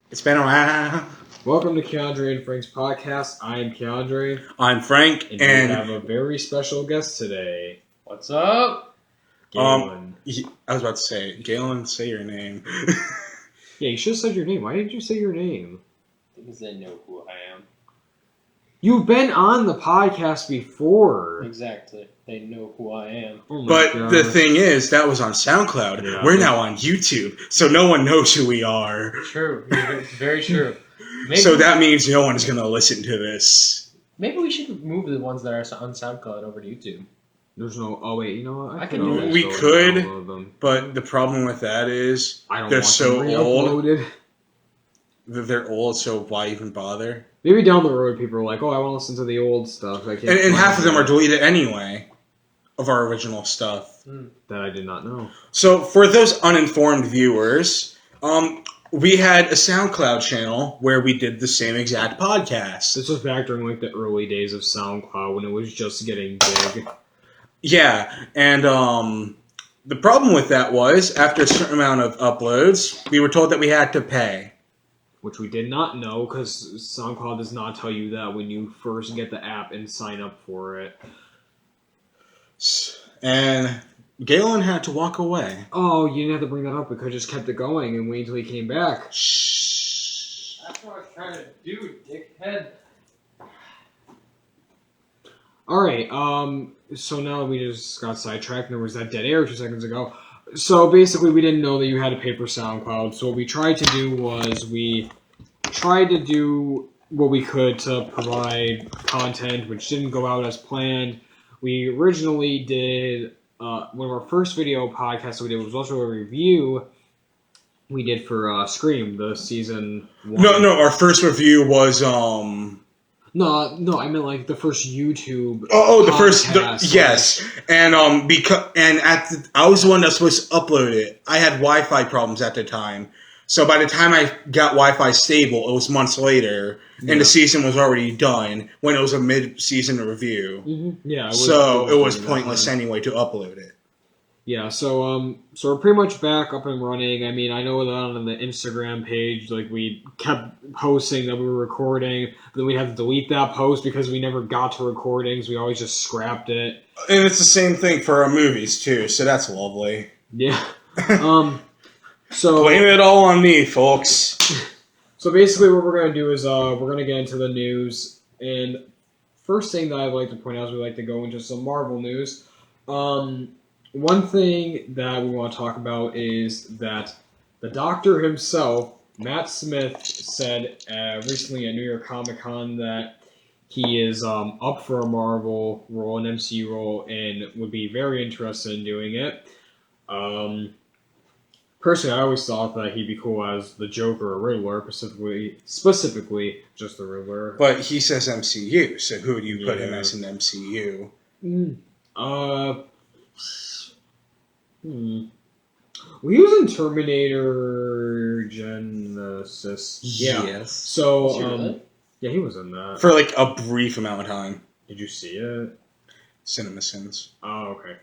It's been a while. Welcome to Keondre and Frank's podcast. I am Keondre. I'm Frank, and we have a very special guest today. What's up? Galen. I was about to say, Galen, say your name. Yeah, you should have said your name. Why didn't you say your name? Because they know who I am. You've been on the podcast before. Exactly. They know who I am. Oh my But gosh. the thing is, that was on SoundCloud. Yeah. We're now on YouTube, so no one knows who we are. True. Very true. Maybe, So that means no one is going to listen to this. maybe we should move the ones that are on SoundCloud over to YouTube. There's no... Oh, wait. You know what? I can do that. We go could, download them. But the problem with that is I don't they're want so them old. re-uploaded. They're old, so why even bother? Maybe down the road people are like, oh, I want to listen to the old stuff. I can't And half of them find are it. deleted anyway, of our original stuff. That I did not know. So, for those uninformed viewers, we had a SoundCloud channel where we did the same exact podcast. This was back during like the early days of SoundCloud when it was just getting big. Yeah, and the problem with that was, after a certain amount of uploads, we were told that we had to pay. Which we did not know, because SoundCloud does not tell you that when you first get the app and sign up for it. And Galen had to walk away. Oh, you didn't have to bring that up. We could have just kept it going and wait until he came back. Shh. That's what I was trying to do, dickhead. Alright, so now we just got sidetracked and there was that dead air 2 seconds ago. So basically we didn't know that you had to pay for SoundCloud, so what we tried to do was we tried to do what we could to provide content which didn't go out as planned. We originally did, one of our first video podcasts we did was also a review we did for Scream, the season 1. No, our first review was, No, I meant like the first YouTube. the first, podcast, yes, and I was the one that's supposed to upload it. I had Wi-Fi problems at the time, so by the time I got Wi-Fi stable, it was months later, and the season was already done when it was a mid-season review. Mm-hmm. Yeah, It was pointless anyway to upload it. Yeah, so we're pretty much back up and running. I mean, I know that on the Instagram page, like, we kept posting that we were recording, but then we had to delete that post because we never got to recordings. We always just scrapped it. And it's the same thing for our movies too, so that's lovely. Yeah. So Blame it all on me, folks. So basically, what we're gonna do is we're gonna get into the news, and first thing that I'd like to point out is we like to go into some Marvel news. One thing that we want to talk about is that the Doctor himself, Matt Smith, said recently at New York Comic Con that he is up for a Marvel role, an MCU role, and would be very interested in doing it. Personally, I always thought that he'd be cool as the Joker or Riddler, specifically just the Riddler. But he says MCU, so who do you put him as in the MCU? Well, he was in Terminator Genesis. Yeah. Yes. So, Really? yeah, he was in that. For like a brief amount of time. Did you see it? CinemaSins. Oh, okay.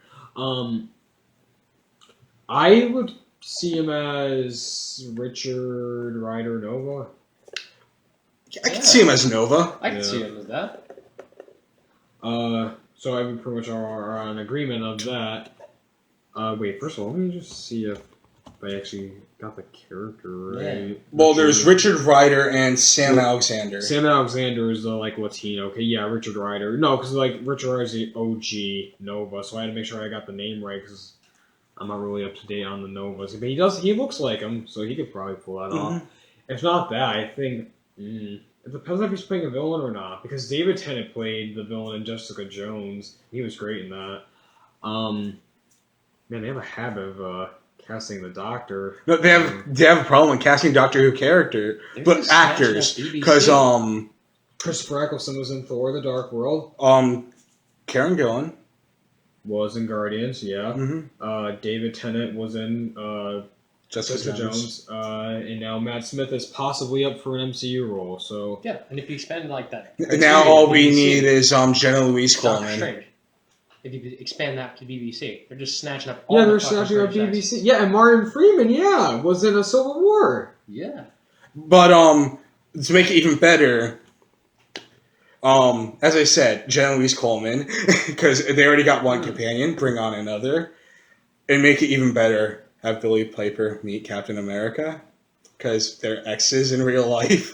I would see him as Richard Rider Nova. I can see him as Nova. I can see him as that. So I would pretty much are on agreement of that. Wait, first of all, let me just see if I actually got the character right. Yeah. Well, there's Richard Rider and Sam Alexander. Sam Alexander is the, like, Latino. Okay, yeah, Richard Rider. No, because, like, Richard Rider is the OG Nova, so I had to make sure I got the name right, because I'm not really up to date on the Novas. But he looks like him, so he could probably pull that off. If not that, I think, it depends if he's playing a villain or not, because David Tennant played the villain in Jessica Jones. He was great in that. Man, they have a habit of casting the Doctor. No, they have a problem with casting Doctor Who character, but actors, because Christopher Eccleston was in Thor: The Dark World. Karen Gillan Was in Guardians, yeah. Mm-hmm. David Tennant was in Jessica Jones. And now Matt Smith is possibly up for an MCU role. So Yeah, and if you expand like that... Now all we need is Jenna Louise Doctor Coleman. Strange. If you expand that to BBC, they're just snatching up all they're the fucking snatching up franchises. BBC. Yeah, and Martin Freeman, was in a Civil War. Yeah. But to make it even better, as I said, Jen Louise Coleman, because they already got one companion, bring on another, and make it even better. Have Billy Piper meet Captain America, because they're exes in real life.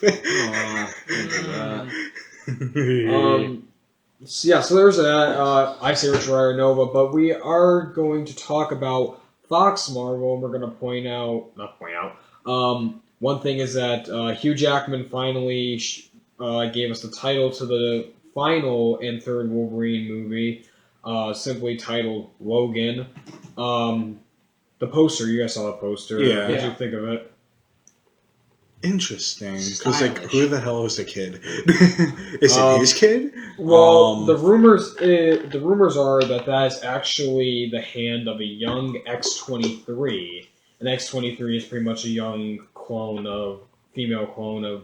So there's that. I say Richard Rider Nova, but we are going to talk about Fox Marvel, and we're going to one thing is that Hugh Jackman finally gave us the title to the final and third Wolverine movie, simply titled Logan. The poster, you guys saw the poster. Yeah. What did you think of it? Interesting, because Stylish. who the hell is the kid? Is it his kid? Well, the rumors are that is actually the hand of a young X-23. And X-23 is pretty much a young female clone of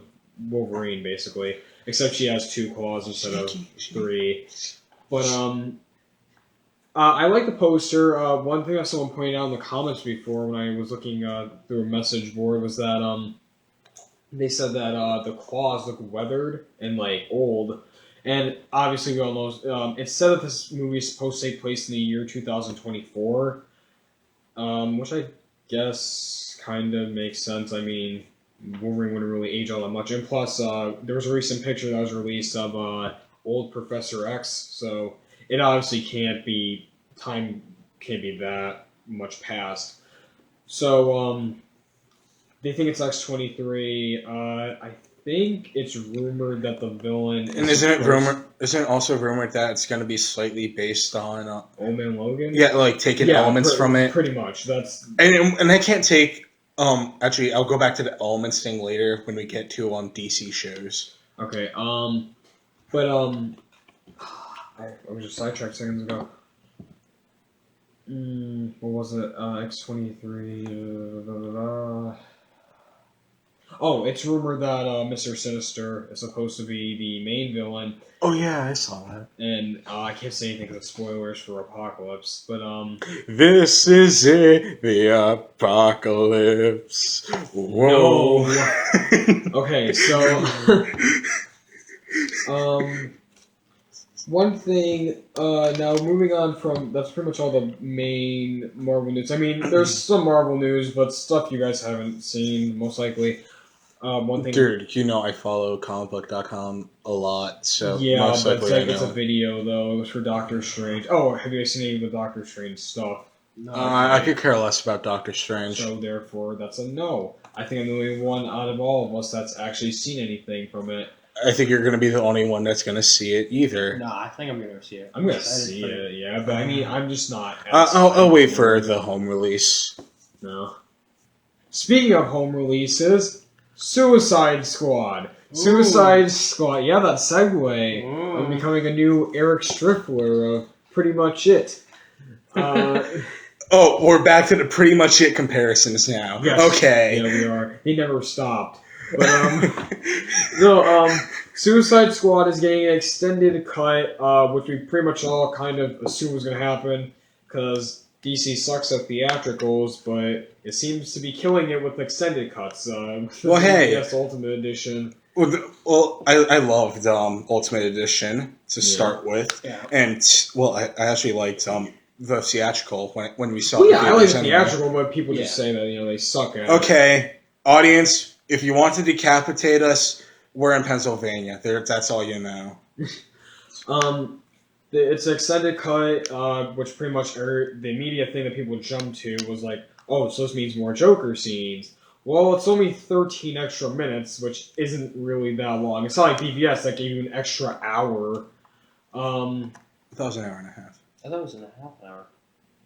Wolverine, basically. Except she has 2 claws instead of 3. But I like the poster. One thing that someone pointed out in the comments before when I was looking through a message board was that they said that the claws look weathered and old. And obviously we all know it said that this movie is supposed to take place in the year 2024, which I guess kind of makes sense. I mean, Wolverine wouldn't really age all that much. And plus, there was a recent picture that was released of old Professor X, so it obviously can't be that much past. So, they think it's X-23. I think it's rumored that the villain And isn't it also rumored that it's going to be slightly based on Old Man Logan? Yeah, taking elements from it. Pretty much. That's and I can't take actually I'll go back to the elements thing later when we get to DC shows. okay. I was just sidetracked seconds ago. What was it? X-23. Oh, it's rumored that Mr. Sinister is supposed to be the main villain. Oh yeah, I saw that. And I can't say anything because it's spoilers for Apocalypse. But this is it, the apocalypse. Whoa. No. Okay, so one thing. Now moving on from that's pretty much all the main Marvel news. I mean, there's some Marvel news, but stuff you guys haven't seen most likely. One thing, dude, I follow comicbook.com a lot, so yeah, most but likely it's a video though. It was for Doctor Strange. Oh, have you guys seen any of the Doctor Strange stuff? No, I could care less about Doctor Strange. So therefore, that's a no. I think I'm the only one out of all of us that's actually seen anything from it. I think you're going to be the only one that's going to see it either. No, I think I'm gonna see it. I'm gonna see it, yeah, but I mean, I'm just not. I'll wait for the home release. No. Speaking of home releases, Suicide Squad. Ooh. Suicide Squad. Yeah, that segue. Ooh. I'm becoming a new Eric Strickler of pretty much it. Oh, we're back to the pretty much it comparisons now. Yes. Okay. Yeah, we are. He never stopped. But Suicide Squad is getting an extended cut, which we pretty much all kind of assumed was going to happen because DC sucks at theatricals, but it seems to be killing it with extended cuts. Well, hey. Yes, Ultimate Edition. Well, I loved Ultimate Edition to start with, and I actually liked the theatrical when we saw. Well, yeah, I like the anyway. theatrical, but people just say that they suck at it. Okay, audience, if you want to decapitate us, we're in Pennsylvania. That's all you know. It's an extended cut, which pretty much the immediate thing that people jumped to was like, oh, so this means more Joker scenes. Well, it's only 13 extra minutes, which isn't really that long. It's not like BVS that gave you an extra hour. I thought it was an hour and a half. I thought it was in a half an hour.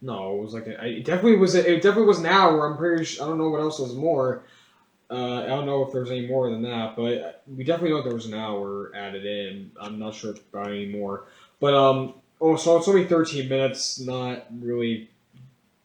No, it was like it definitely was an hour. I'm pretty sure. I don't know what else was more. I don't know if there's any more than that, but we definitely know there was an hour added in. I'm not sure about any more. But so it's only 13 minutes. Not really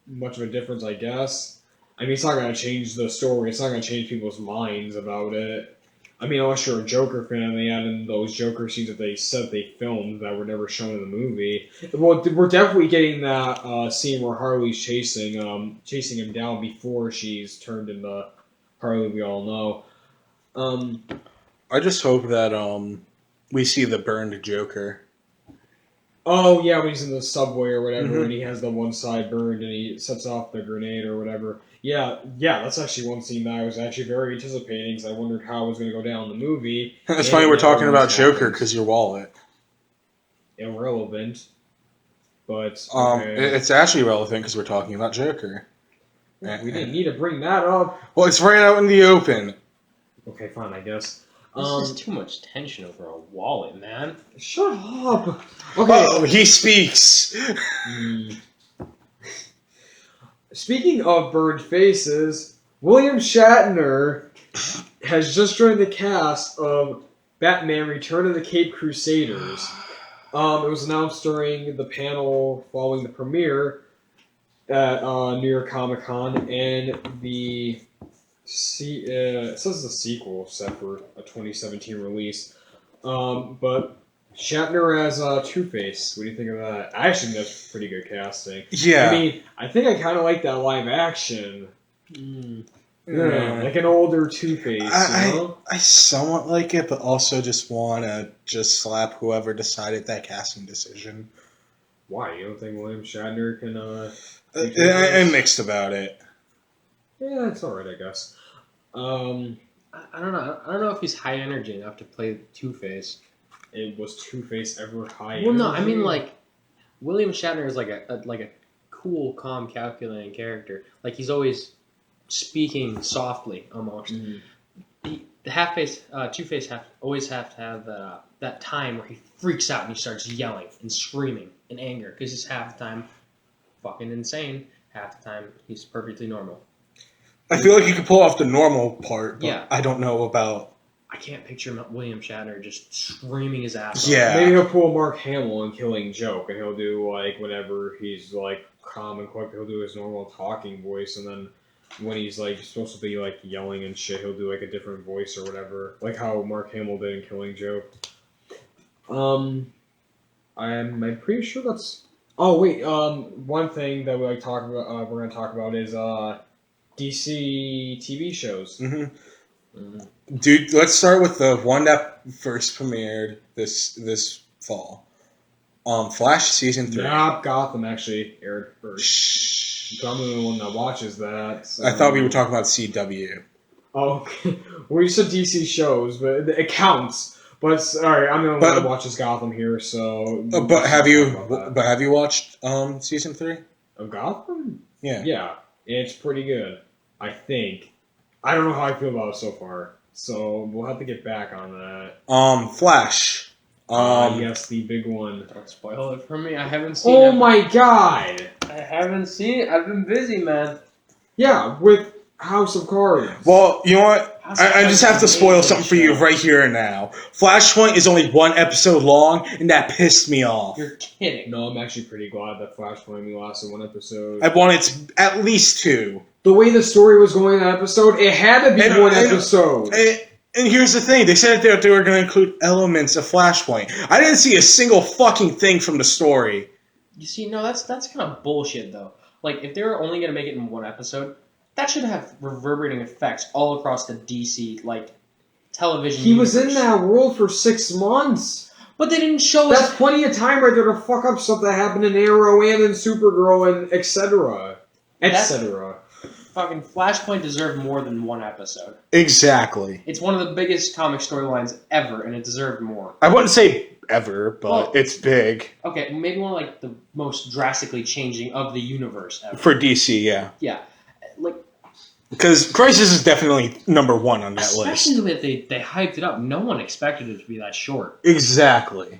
much of a difference, I guess. I mean, it's not going to change the story. It's not going to change people's minds about it. I mean, unless you're a Joker fan and they add in those Joker scenes that they said they filmed that were never shown in the movie. Well, we're definitely getting that scene where Harley's chasing him down before she's turned into Harley we all know. I just hope that we see the burned Joker. Oh yeah, when he's in the subway or whatever, Mhm. and he has the one side burned, and he sets off the grenade or whatever. Yeah, that's actually one scene that I was actually very anticipating, because I wondered how it was going to go down in the movie. It's and funny it we're never talking about once Joker happened. because your wallet. Irrelevant, but It's actually relevant because we're talking about Joker. we didn't need to bring that up. Well, it's right out in the open. Okay, fine, I guess. This is too much tension over a wallet, man. Shut up. Okay. Oh, he speaks. Speaking of burned faces, William Shatner has just joined the cast of Batman: Return of the Caped Crusaders. It was announced during the panel following the premiere at New York Comic Con, and it says the sequel set for a 2017 release. But Shatner as Two-Face. What do you think of that? I actually think that's pretty good casting. Yeah. I mean, I think I kind of like that live action. Yeah, like an older Two-Face, you know? I somewhat like it, but also just want to just slap whoever decided that casting decision. Why? You don't think William Shatner can, I'm mixed about it. Yeah, it's alright, I guess. I don't know. I don't know if he's high energy enough to play Two-Face. It was Two-Face ever high Well, no, I energy? mean like William Shatner is like a cool, calm, calculating character. Like he's always speaking softly, almost. The half-face, Two-Face always have to have that time where he freaks out and he starts yelling and screaming in anger because he's half the time fucking insane, half the time he's perfectly normal. I feel like you could pull off the normal part, but Yeah. I don't know about... I can't picture William Shatner just screaming his ass Yeah. off. Maybe he'll pull Mark Hamill in Killing Joke, and he'll do, like, whenever he's, like, calm and quick, he'll do his normal talking voice, and then when he's, like, supposed to be, like, yelling and shit, he'll do, like, a different voice or whatever. Like how Mark Hamill did in Killing Joke. I'm pretty sure that's... Oh, wait, one thing that we're going to talk about is, DC TV shows. Dude, let's start with the one that first premiered this fall. Flash Season 3. Nah, Gotham actually aired first. Shh. So I'm the only one that watches that. So. I thought we were talking about CW. Oh, okay. Well, you said DC shows, but it counts. But sorry, I'm the only one that watches Gotham here. So, But have you watched Season 3? of Gotham? Yeah. Yeah, it's pretty good. I think. I don't know how I feel about it so far. So we'll have to get back on that. Flash. Yes, the big one. Don't spoil it for me. I haven't seen Oh it. my god! I haven't seen it. I've been busy, man. Yeah, with House of Cards. Well, you know what? I just have to spoil something for you right here and now. Flashpoint is only one episode long, and that pissed me off. You're kidding. No, I'm actually pretty glad that Flashpoint only lasted one episode. I wanted at least 2. The way the story was going in that episode, it had to be one episode. And here's the thing. They said that they were going to include elements of Flashpoint. I didn't see a single fucking thing from the story. You see, no, that's kind of bullshit, though. Like, if they were only going to make it in one episode, that should have reverberating effects all across the DC, like, television He was in universe. that world for 6 months. But they didn't show That's us... plenty of time right there to fuck up stuff that happened in Arrow and in Supergirl and etc. Etc. Fucking Flashpoint deserved more than one episode. Exactly. It's one of the biggest comic storylines ever, and it deserved more. I wouldn't say ever, but Well, it's big. Okay, maybe one of, like, the most drastically changing of the universe ever. For DC, yeah. Yeah. Like, Because Crisis is definitely number 1 on that especially list. the way they hyped it up. No one expected it to be that short. Exactly.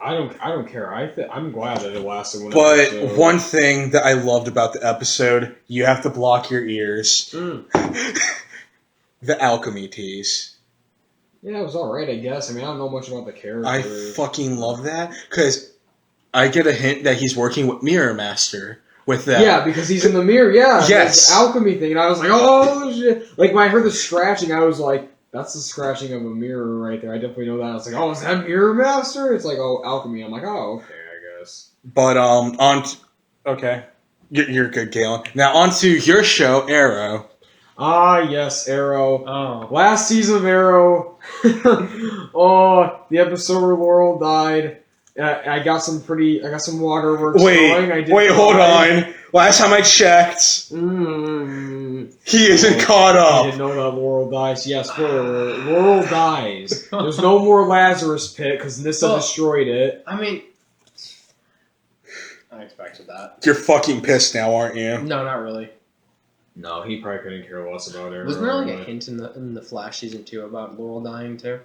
I don't care. I'm glad that it lasted one But episode. one thing that I loved about the episode, you have to block your ears. The alchemy tease. Yeah, it was alright, I guess. I mean, I don't know much about the character. I fucking love that. Because I get a hint that he's working with Mirror Master with that. Yeah, because he's in the mirror, yeah. Yes. The alchemy thing, and I was like, oh, shit. Like, when I heard the scratching, I was like, that's the scratching of a mirror right there. I definitely know that. I was like, oh, is that Mirror Master? It's like, oh, alchemy. I'm like, oh, okay, I guess. But, okay. You're good, Galen. Now, on to your show, Arrow. Ah, yes, Arrow. Oh. Last season of Arrow. Oh, the episode where Laurel died. I got some waterworks going. Wait, hold on. Last time I checked, he isn't caught I up. didn't know that Laurel dies. Yes, Laurel dies. There's no more Lazarus Pit because Nissa destroyed it. I mean, I expected that. You're fucking pissed now, aren't you? No, not really. No, he probably couldn't care less about it. Wasn't there like a hint in the Flash season 2 about Laurel dying too?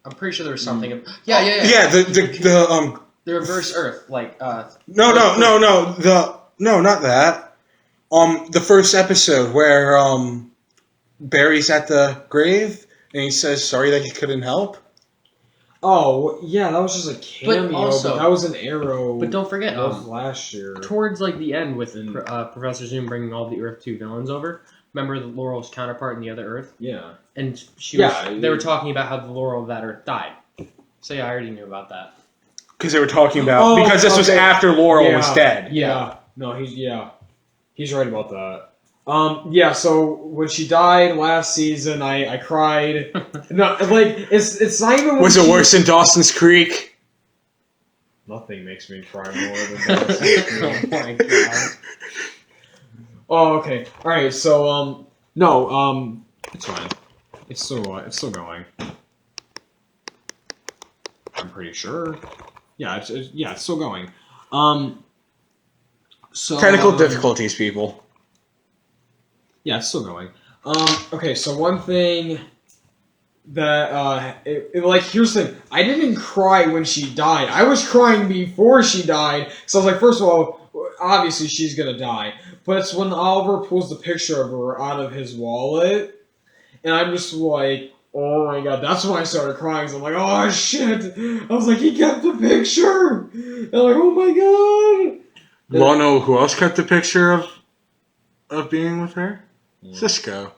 I'm pretty sure there was something. Yeah. Yeah, the The reverse Earth, like No, not that. The first episode where Barry's at the grave and he says sorry that he couldn't help. Oh yeah, that was just a cameo, but that was an Arrow. But don't forget, last year towards like the end with Professor Zoom bringing all the Earth 2 villains over. Remember the Laurel's counterpart in the other Earth? Yeah. And they were talking about how the Laurel of that Earth died. So yeah, I already knew about that. Because they were talking about because this was after Laurel was dead. Yeah. No, he's right about that. So when she died last season, I cried. No, like it's not even. Was it worse than Dawson's Creek? Nothing makes me cry more than Dawson's Creek. Oh my god. Oh, okay. All right. So no, it's fine. It's still going. I'm pretty sure. Yeah, it's still going. So Technical difficulties, people. Yeah, it's still going. Okay, so one thing that here's the thing. I didn't cry when she died. I was crying before she died. So I was like, first of all, obviously she's gonna die. But it's when Oliver pulls the picture of her out of his wallet, and I'm just like, oh my god, that's when I started crying. So I'm like, oh shit! I was like, he kept the picture! And I'm like, oh my god! Well, no, who else kept the picture of being with her? Cisco.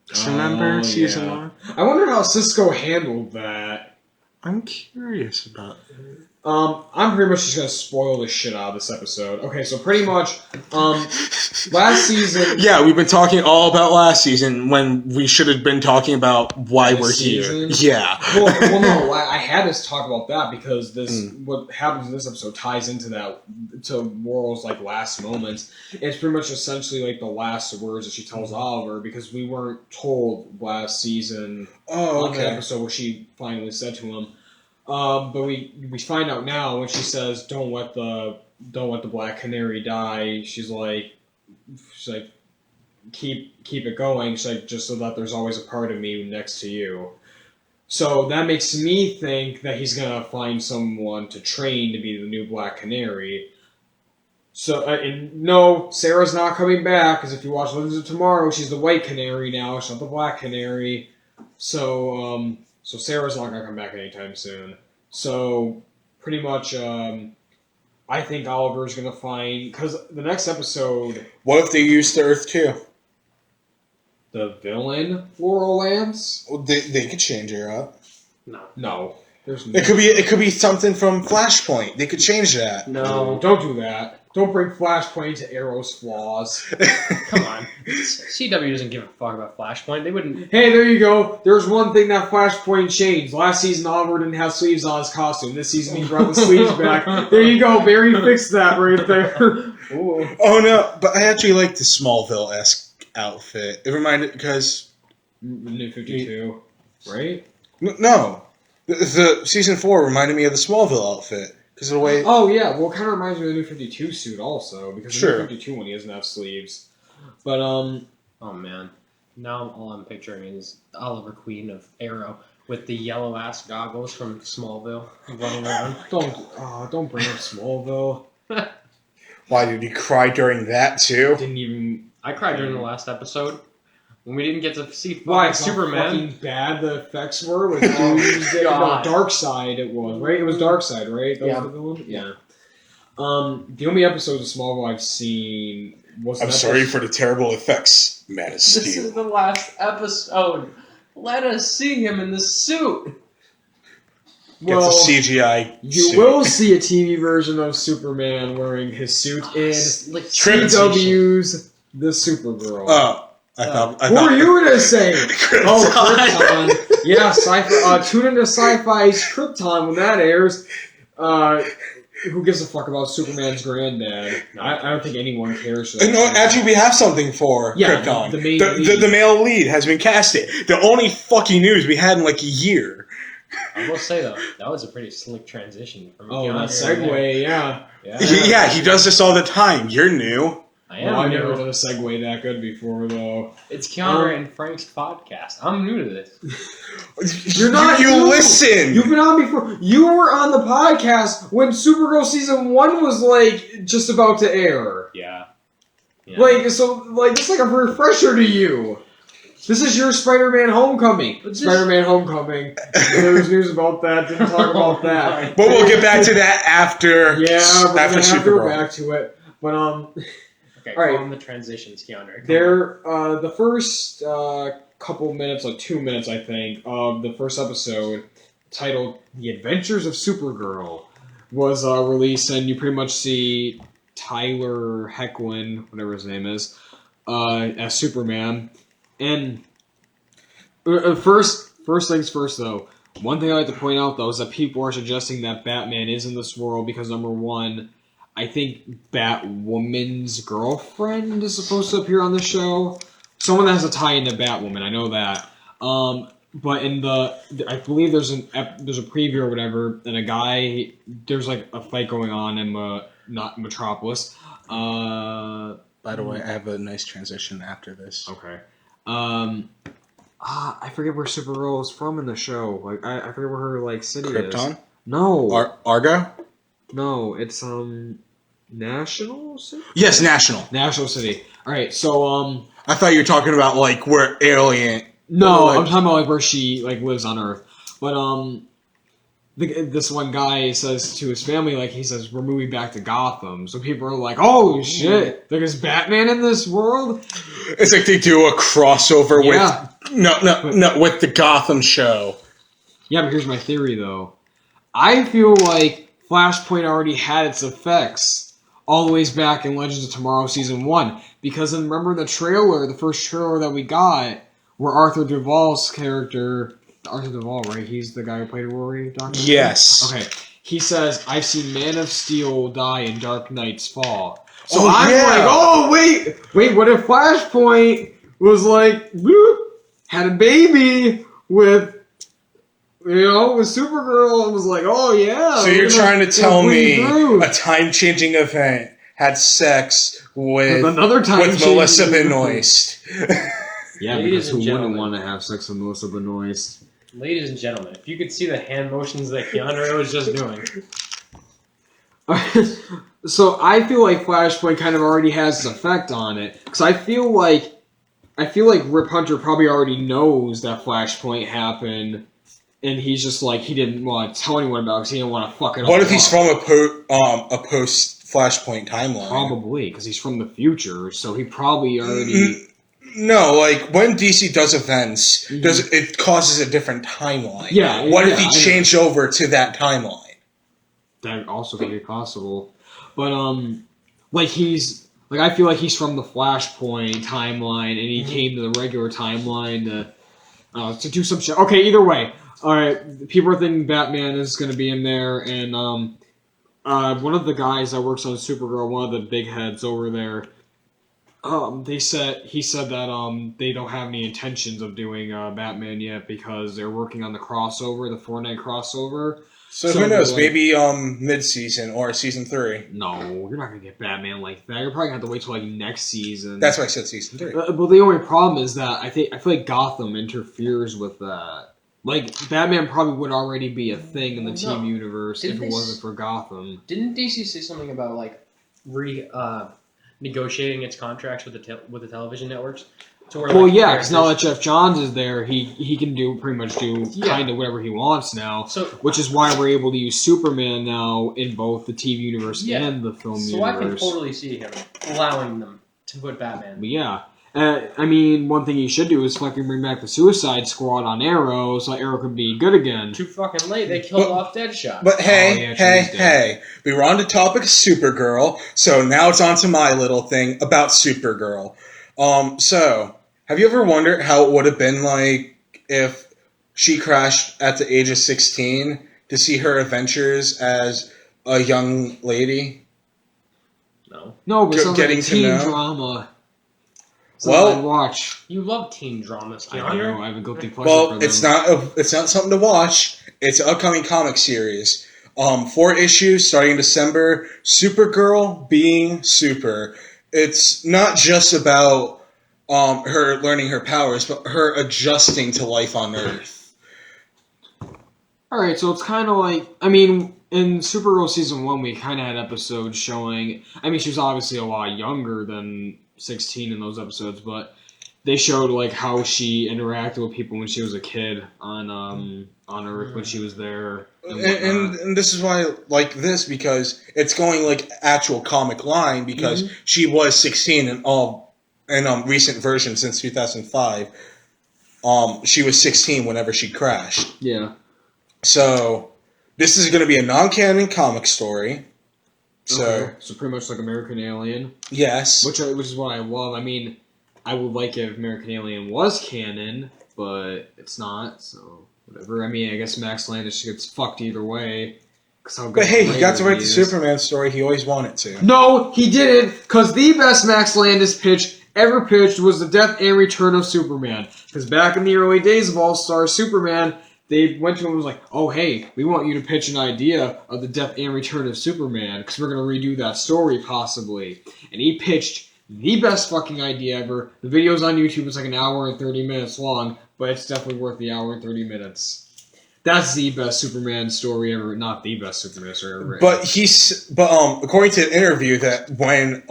Just remember season 1? I wonder how Cisco handled that. I'm curious about it. I'm pretty much just gonna spoil the shit out of this episode. Okay, so pretty much, last season... Yeah, we've been talking all about last season when we should have been talking about why we're season? here. Yeah. well, no, I had to talk about that because what happens in this episode ties into that, to Laurel's, like, last moments. It's pretty much essentially, like, the last words that she tells Oliver because we weren't told last season on the episode where she finally said to him. But we find out now when she says, "Don't let the Black Canary die." She's like, keep it going. She's like, just so that there's always a part of me next to you. So that makes me think that he's gonna find someone to train to be the new Black Canary. So and no, Sarah's not coming back because if you watch Legends of Tomorrow, she's the White Canary now. She's not the Black Canary. So Sarah's not gonna come back anytime soon. So pretty much, I think Oliver's gonna find because the next episode. What if they used the Earth 2? The villain Laurel Lance? Well, they could change her up. No. There's no. It could be something from Flashpoint. They could change that. No, don't do that. Don't bring Flashpoint to Arrow's flaws. Come on. CW doesn't give a fuck about Flashpoint. They wouldn't... Hey, there you go. There's one thing that Flashpoint changed. Last season, Oliver didn't have sleeves on his costume. This season, he brought the sleeves back. There you go. Barry fixed that right there. Ooh. Oh, no. But I actually like the Smallville-esque outfit. It reminded... Because... New 52, right? No. The season 4 reminded me of the Smallville outfit. Because of the way... Oh, yeah. Well, it kind of reminds me of the New 52 suit also. Because the New 52 one, he doesn't have sleeves. But, oh, man. Now all I'm picturing is Oliver Queen of Arrow with the yellow-ass goggles from Smallville running around. Don't bring up Smallville. Why, did you cry during that, too? Didn't even... I cried during the last episode. When we didn't get to see Superman. Superman. How fucking bad the effects were with Darkseid it was, right? It was Darkseid, right? That was the villain? Yeah. The only episodes of Smallville I've seen was... I'm sorry for the terrible effects, Man of Steel. This is the last episode. Let us see him in the suit. Get the CGI You will see a TV version of Superman wearing his suit in like CW's The Supergirl. Who are you to say? Krypton. Yeah, sci-fi. Tune into Sci-Fi's Krypton when that airs. Who gives a fuck about Superman's granddad? I don't think anyone cares. No, actually, we have something for Krypton. The male lead has been casted. The only fucking news we had in like a year. I will say though, that was a pretty slick transition from that segue, yeah. Yeah, he does this all the time. You're new. I never done a segue that good before, though. It's Keondre and Frank's podcast. I'm new to this. You're not. You listen. You've been on before. You were on the podcast when Supergirl season 1 was like just about to air. Yeah. This is like a refresher to you. This is your Spider-Man Homecoming. Spider-Man Homecoming. There was news about that. Didn't talk about that. But we'll get back to that after. Yeah, we're after gonna have to Supergirl. go back to it. But Okay, all right. on the transitions, Keondre. The first couple minutes, like 2 minutes, I think, of the first episode, titled "The Adventures of Supergirl," was released, and you pretty much see Tyler Hoechlin, whatever his name is, as Superman. And first things first, though. One thing I like to point out, though, is that people are suggesting that Batman is in this world because, number one, I think Batwoman's girlfriend is supposed to appear on the show. Someone that has a tie into Batwoman, I know that. But in I believe there's a preview or whatever, and a guy, there's like a fight going on in not Metropolis. By the way, I have a nice transition after this. Okay. I forget where Supergirl is from in the show. Like I forget where her city is. Krypton? No. Argo? No, it's National City? Yes, National. National City. Alright, so I thought you were talking about where Alien. No, I'm talking about where she lives on Earth. But this one guy says to his family, he says, we're moving back to Gotham. So people are like, oh shit, is Batman in this world? It's like they do a crossover with with the Gotham show. Yeah, but here's my theory though. I feel like Flashpoint already had its effects all the ways back in Legends of Tomorrow Season 1. Because remember the first trailer that we got, where Arthur Duvall's character, Arthur Duvall, right? He's the guy who played Rory, Doctor? Yes. Okay. He says, I've seen Man of Steel die in Dark Knight's Fall. So wait, what if Flashpoint was had a baby with Supergirl and was like, oh yeah. So you're trying to tell me a time-changing event had sex with Melissa Benoist. Yeah, because who wouldn't want to have sex with Melissa Benoist? Ladies and gentlemen, if you could see the hand motions that Keondre was just doing. So I feel like Flashpoint kind of already has its effect on it. Because I feel like Rip Hunter probably already knows that Flashpoint happened. And he's just he didn't want to tell anyone about it because he didn't want to fuck it up. What if he's from a post-Flashpoint timeline? Probably, because he's from the future, so he probably already... No, when DC does events, it causes a different timeline. Yeah. What if he changed over to that timeline? That also could be possible. But, I feel like he's from the Flashpoint timeline, and he came to the regular timeline to do some shit. Okay, either way. Alright, people are thinking Batman is going to be in there, and one of the guys that works on Supergirl, one of the big heads over there, he said that they don't have any intentions of doing Batman yet because they're working on the crossover, the Fortnite crossover. So who knows? Maybe mid-season or season 3. No, you're not going to get Batman like that. You're probably going to have to wait till next season. That's why I said season 3. But the only problem is that I feel like Gotham interferes with that. Batman probably would already be a thing in the team universe if it wasn't for Gotham. Didn't DC say something about negotiating its contracts with the television networks? Because now that Jeff Johns is there, he can pretty much do kind of whatever he wants now. So, which is why we're able to use Superman now in both the TV universe and the film universe. So I can totally see him allowing them to put Batman. But yeah. One thing you should do is fucking bring back the Suicide Squad on Arrow so Arrow can be good again. Too fucking late. They killed off Deadshot. But hey. We were on the topic of Supergirl, so now it's on to my little thing about Supergirl. So, Have you ever wondered how it would have been like if she crashed at the age of 16 to see her adventures as a young lady? No, but it sounds like Getting a to teen know. drama. Well- I'd watch. You love teen dramas, I Keondre. know. I have a guilty pleasure for Well, them. it's not something to watch. It's an upcoming comic series. 4 issues starting in December. Supergirl being super. It's not just about her learning her powers, but her adjusting to life on Earth. All right, so it's kind of like, I mean, in Supergirl season 1, we kind of had episodes showing. I mean, she was obviously a lot younger than 16 in those episodes, but they showed like how she interacted with people when she was a kid on Earth when she was there. And this is why I like this, because it's going like actual comic line, because she was 16 in recent versions since 2005. She was 16 whenever she crashed. Yeah. So this is going to be a non-canon comic story. So Okay. So pretty much like American Alien, yes, which is what I love. I mean, I would like it if American Alien was canon, but it's not. So whatever. I mean, I guess Max Landis gets fucked either way. but hey, he got to write the Superman story he always wanted to. No, he didn't, because the best Max Landis pitch ever pitched was the death and return of Superman. Because back in the early days of All-Star Superman, they went to him and was like, oh, hey, we want you to pitch an idea of the death and return of Superman, because we're going to redo that story, possibly. And he pitched the best fucking idea ever. The video's on YouTube. It's like an hour and 30 minutes long, but it's definitely worth the hour and 30 minutes. That's the best Superman story ever. Not the best Superman story ever written. But according to an interview that when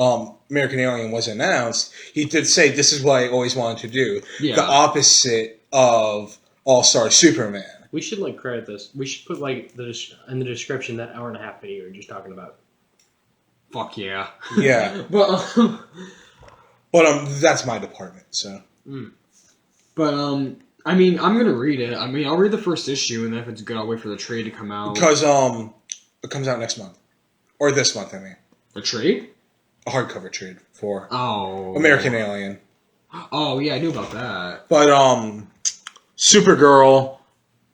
American Alien was announced, he did say this is what I always wanted to do. Yeah. The opposite of All-Star Superman. We should credit this. We should put in the description that hour and a half video you were just talking about. Fuck yeah. Yeah. But That's my department, so. But I mean, I'm gonna read it. I mean, I'll read the first issue, and then if it's good, I'll wait for the trade to come out. Because it comes out next month. Or this month, I mean. A trade? A hardcover trade for Oh. American Alien. Oh yeah, I knew about that. But Supergirl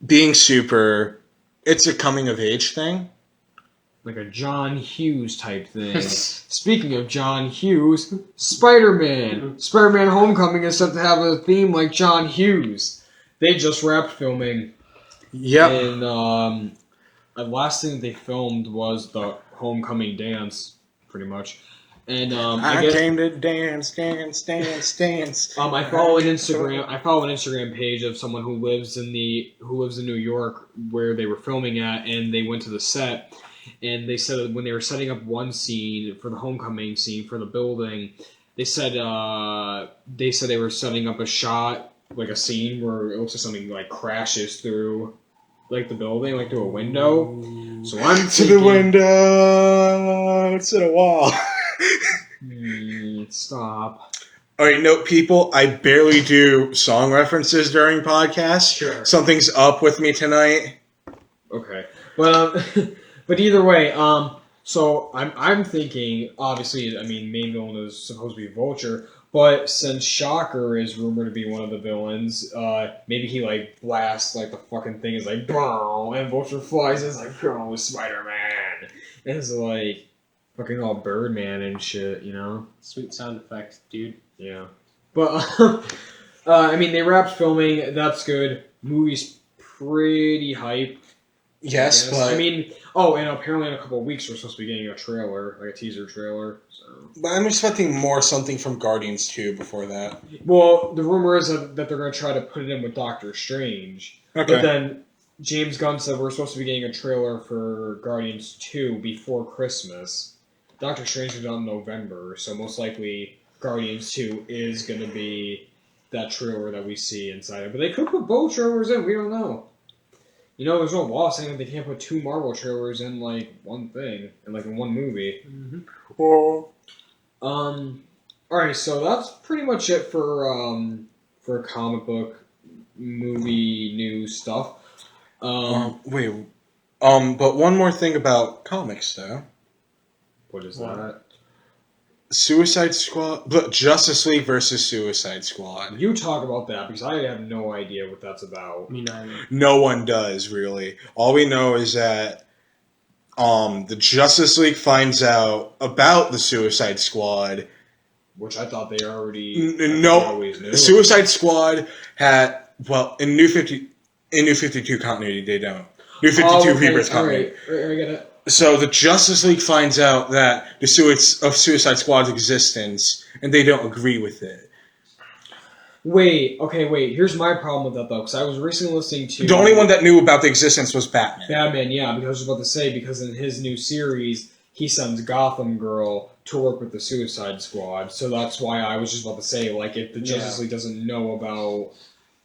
being super, it's a coming of age thing. Like a John Hughes type thing. Speaking of John Hughes, Spider-Man. Spider-Man Homecoming is set to have a theme like John Hughes. They just wrapped filming. Yep. And the last thing they filmed was the Homecoming dance, pretty much. And I came to dance. I follow an Instagram page of someone who lives in New York, where they were filming at, and they went to the set. And they said that when they were setting up one scene for the homecoming scene for the building, they said they were setting up a shot, like a scene where it looks like something like crashes through like the building, like through a window. So I'm to thinking, the window. It's in a wall. Stop. All right, note people, I barely do song references during podcasts. Sure. Something's up with me tonight. Okay, but but either way, so I'm thinking, obviously, I mean, main villain is supposed to be Vulture, but since Shocker is rumored to be one of the villains, maybe he like blasts like the fucking thing is like boom, and Vulture flies and it's like oh, Spider-Man, and it's like fucking all Birdman and shit, you know? Sweet sound effects, dude. Yeah, but I mean, they wrapped filming. That's good. Movie's pretty hype. Yes, but I mean, oh, and apparently in a couple of weeks we're supposed to be getting a trailer, like a teaser trailer. So. But I'm expecting something from Guardians 2 before that. Well, the rumor is that they're going to try to put it in with Doctor Strange. Okay. But then James Gunn said we're supposed to be getting a trailer for Guardians 2 before Christmas. Doctor Strange is out in November, so most likely Guardians 2 is going to be that trailer that we see inside it. But they could put both trailers in, we don't know. You know, there's no law saying that they can't put 2 Marvel trailers in, like, one thing, in one movie. Mm-hmm. Well, alright, so that's pretty much it for comic book, movie, news stuff. but one more thing about comics, though. What is that? Suicide Squad, but Justice League versus Suicide Squad. You talk about that because I have no idea what that's about. Me neither. No one does really. All we know is that the Justice League finds out about the Suicide Squad. Which I thought they already always knew. The Suicide Squad had in New 52 continuity they don't. New 52 Rebirth continuity. Alright, I get it. So the Justice League finds out that the Suicide Squad's existence, and they don't agree with it. Wait. Here's my problem with that, though, because I was recently listening to... The only one that knew about the existence was Batman. Batman, yeah, because I was about to say, because in his new series, he sends Gotham Girl to work with the Suicide Squad, so that's why I was just about to say, like, if the Justice League doesn't know about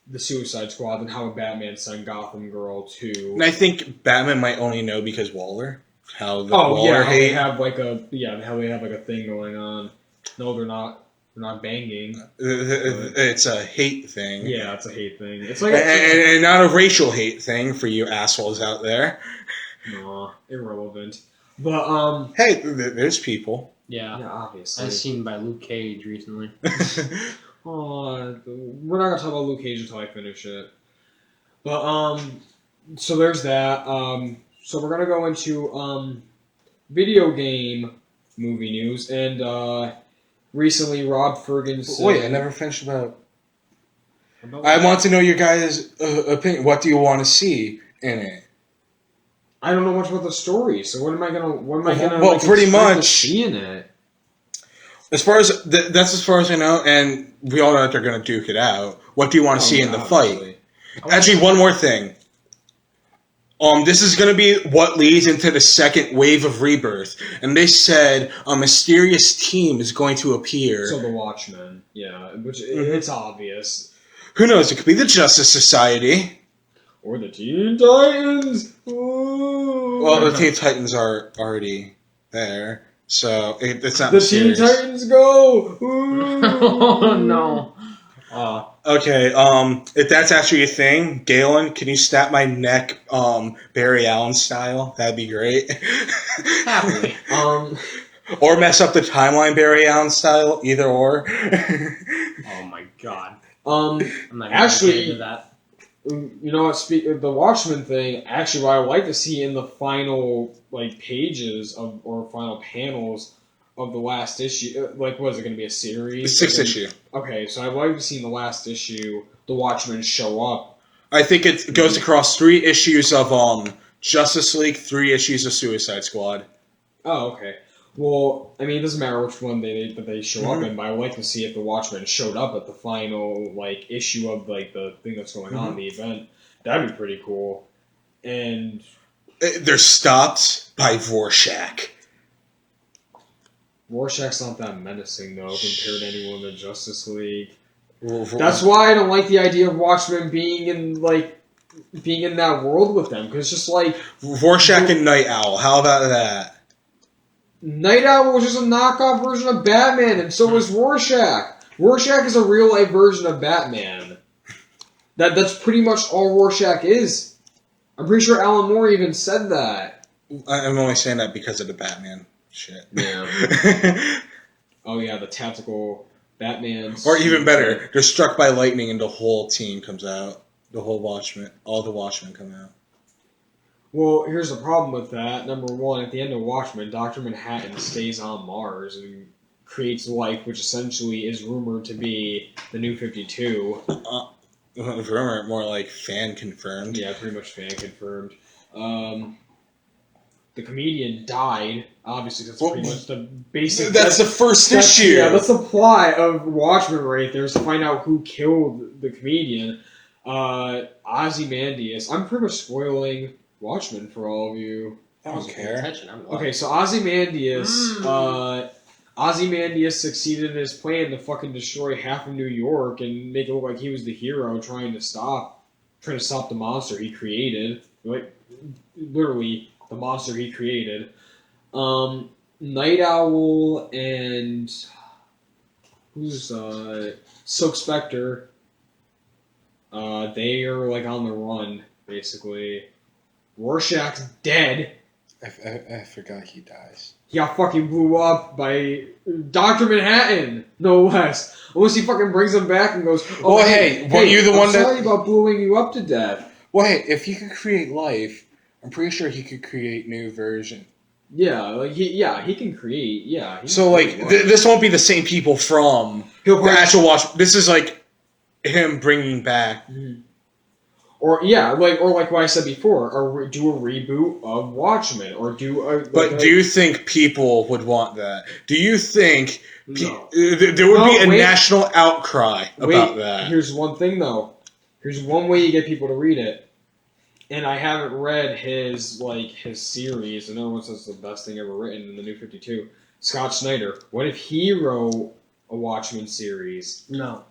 the Suicide Squad, then how would Batman send Gotham Girl to... And I think Batman might only know because Waller. Waller how they have like a thing going on. No, they're not banging. It's a hate thing. Yeah, it's a hate thing. It's like and not a racial hate thing for you assholes out there. No, irrelevant. But hey, there's people. Yeah, obviously. as seen by Luke Cage recently. We're not gonna talk about Luke Cage until I finish it. But so there's that. So we're gonna go into video game movie news, and recently Rob Ferguson. Wait, I never finished about. I want to know your guys' opinion. What do you want to see in it? I don't know much about the story, so what am I gonna? Well, pretty much see in it. As far as that's as far as I know, and we all know that they're gonna duke it out. What do you want to see in the fight? Actually, one more thing. This is going to be what leads into the second wave of Rebirth. And they said a mysterious team is going to appear. So the Watchmen, yeah, which it's obvious. Who knows? It could be the Justice Society. Or the Teen Titans! Ooh. Well, the Teen Titans are already there. So it's not the mysterious. Teen Titans go! Ooh. Oh, no. Okay, if that's actually a thing, Galen, can you snap my neck, Barry Allen style? That'd be great. Happily. Or mess up the timeline Barry Allen style, either or. Oh my god. I'm not actually, into that. You know what? The Watchmen thing. Actually, what I would like to see in the final pages or final panels of the last issue, what is it going to be, a series? The 6th issue. Okay, so I'd like to see in the last issue the Watchmen show up. I think it goes across 3 issues of Justice League, 3 issues of Suicide Squad. Oh, okay. Well, I mean, it doesn't matter which one they show up in, but I would like to see if the Watchmen showed up at the final issue of the thing that's going on, the event. That'd be pretty cool. And they're stopped by Rorschach. Rorschach's not that menacing, though, compared to anyone in the Justice League. That's why I don't like the idea of Watchmen being in that world with them, because it's just Rorschach and Night Owl. How about that? Night Owl was just a knockoff version of Batman, and so was Rorschach. Rorschach is a real-life version of Batman. That's pretty much all Rorschach is. I'm pretty sure Alan Moore even said that. I'm only saying that because of the Batman shit. Yeah. Oh yeah, the tactical Batman. Or even better, they're struck by lightning and the whole team comes out. The whole Watchmen, all the Watchmen come out. Well, here's the problem with that. Number one, at the end of Watchmen, Dr. Manhattan stays on Mars and creates life, which essentially is rumored to be the New 52. Rumor, more like fan confirmed. Yeah, pretty much fan confirmed. The comedian died. Obviously, that's pretty much the basic... That's the first issue! Yeah, that's the plot of Watchmen right there, is to find out who killed the comedian. Ozymandias. I'm pretty much spoiling Watchmen for all of you. I don't care. Okay, so Ozymandias succeeded in his plan to fucking destroy half of New York and make it look like he was the hero trying to stop the monster he created. Literally, the monster he created. Night Owl and who's Silk Spectre. They are on the run, basically. Rorschach's dead. I forgot he dies. he got fucking blew up by Dr. Manhattan, no less. Unless he fucking brings him back and goes, "Oh, well, hey, were you the one that? Sorry about blowing you up to death." Well, hey, if he could create life, I'm pretty sure he could create new version. Yeah, like he can create. Yeah. So like, this won't be the same people from the actual Watch. This is like him bringing back. Mm-hmm. Or like what I said before, or do a reboot of Watchmen, or do a. But do you think people would want that? Do you think No. there would be a national outcry about that? Here's one thing though. Here's one way you get people to read it. And I haven't read his series, and everyone says it's the best thing ever written in the New 52. Scott Snyder. What if he wrote a Watchmen series? No.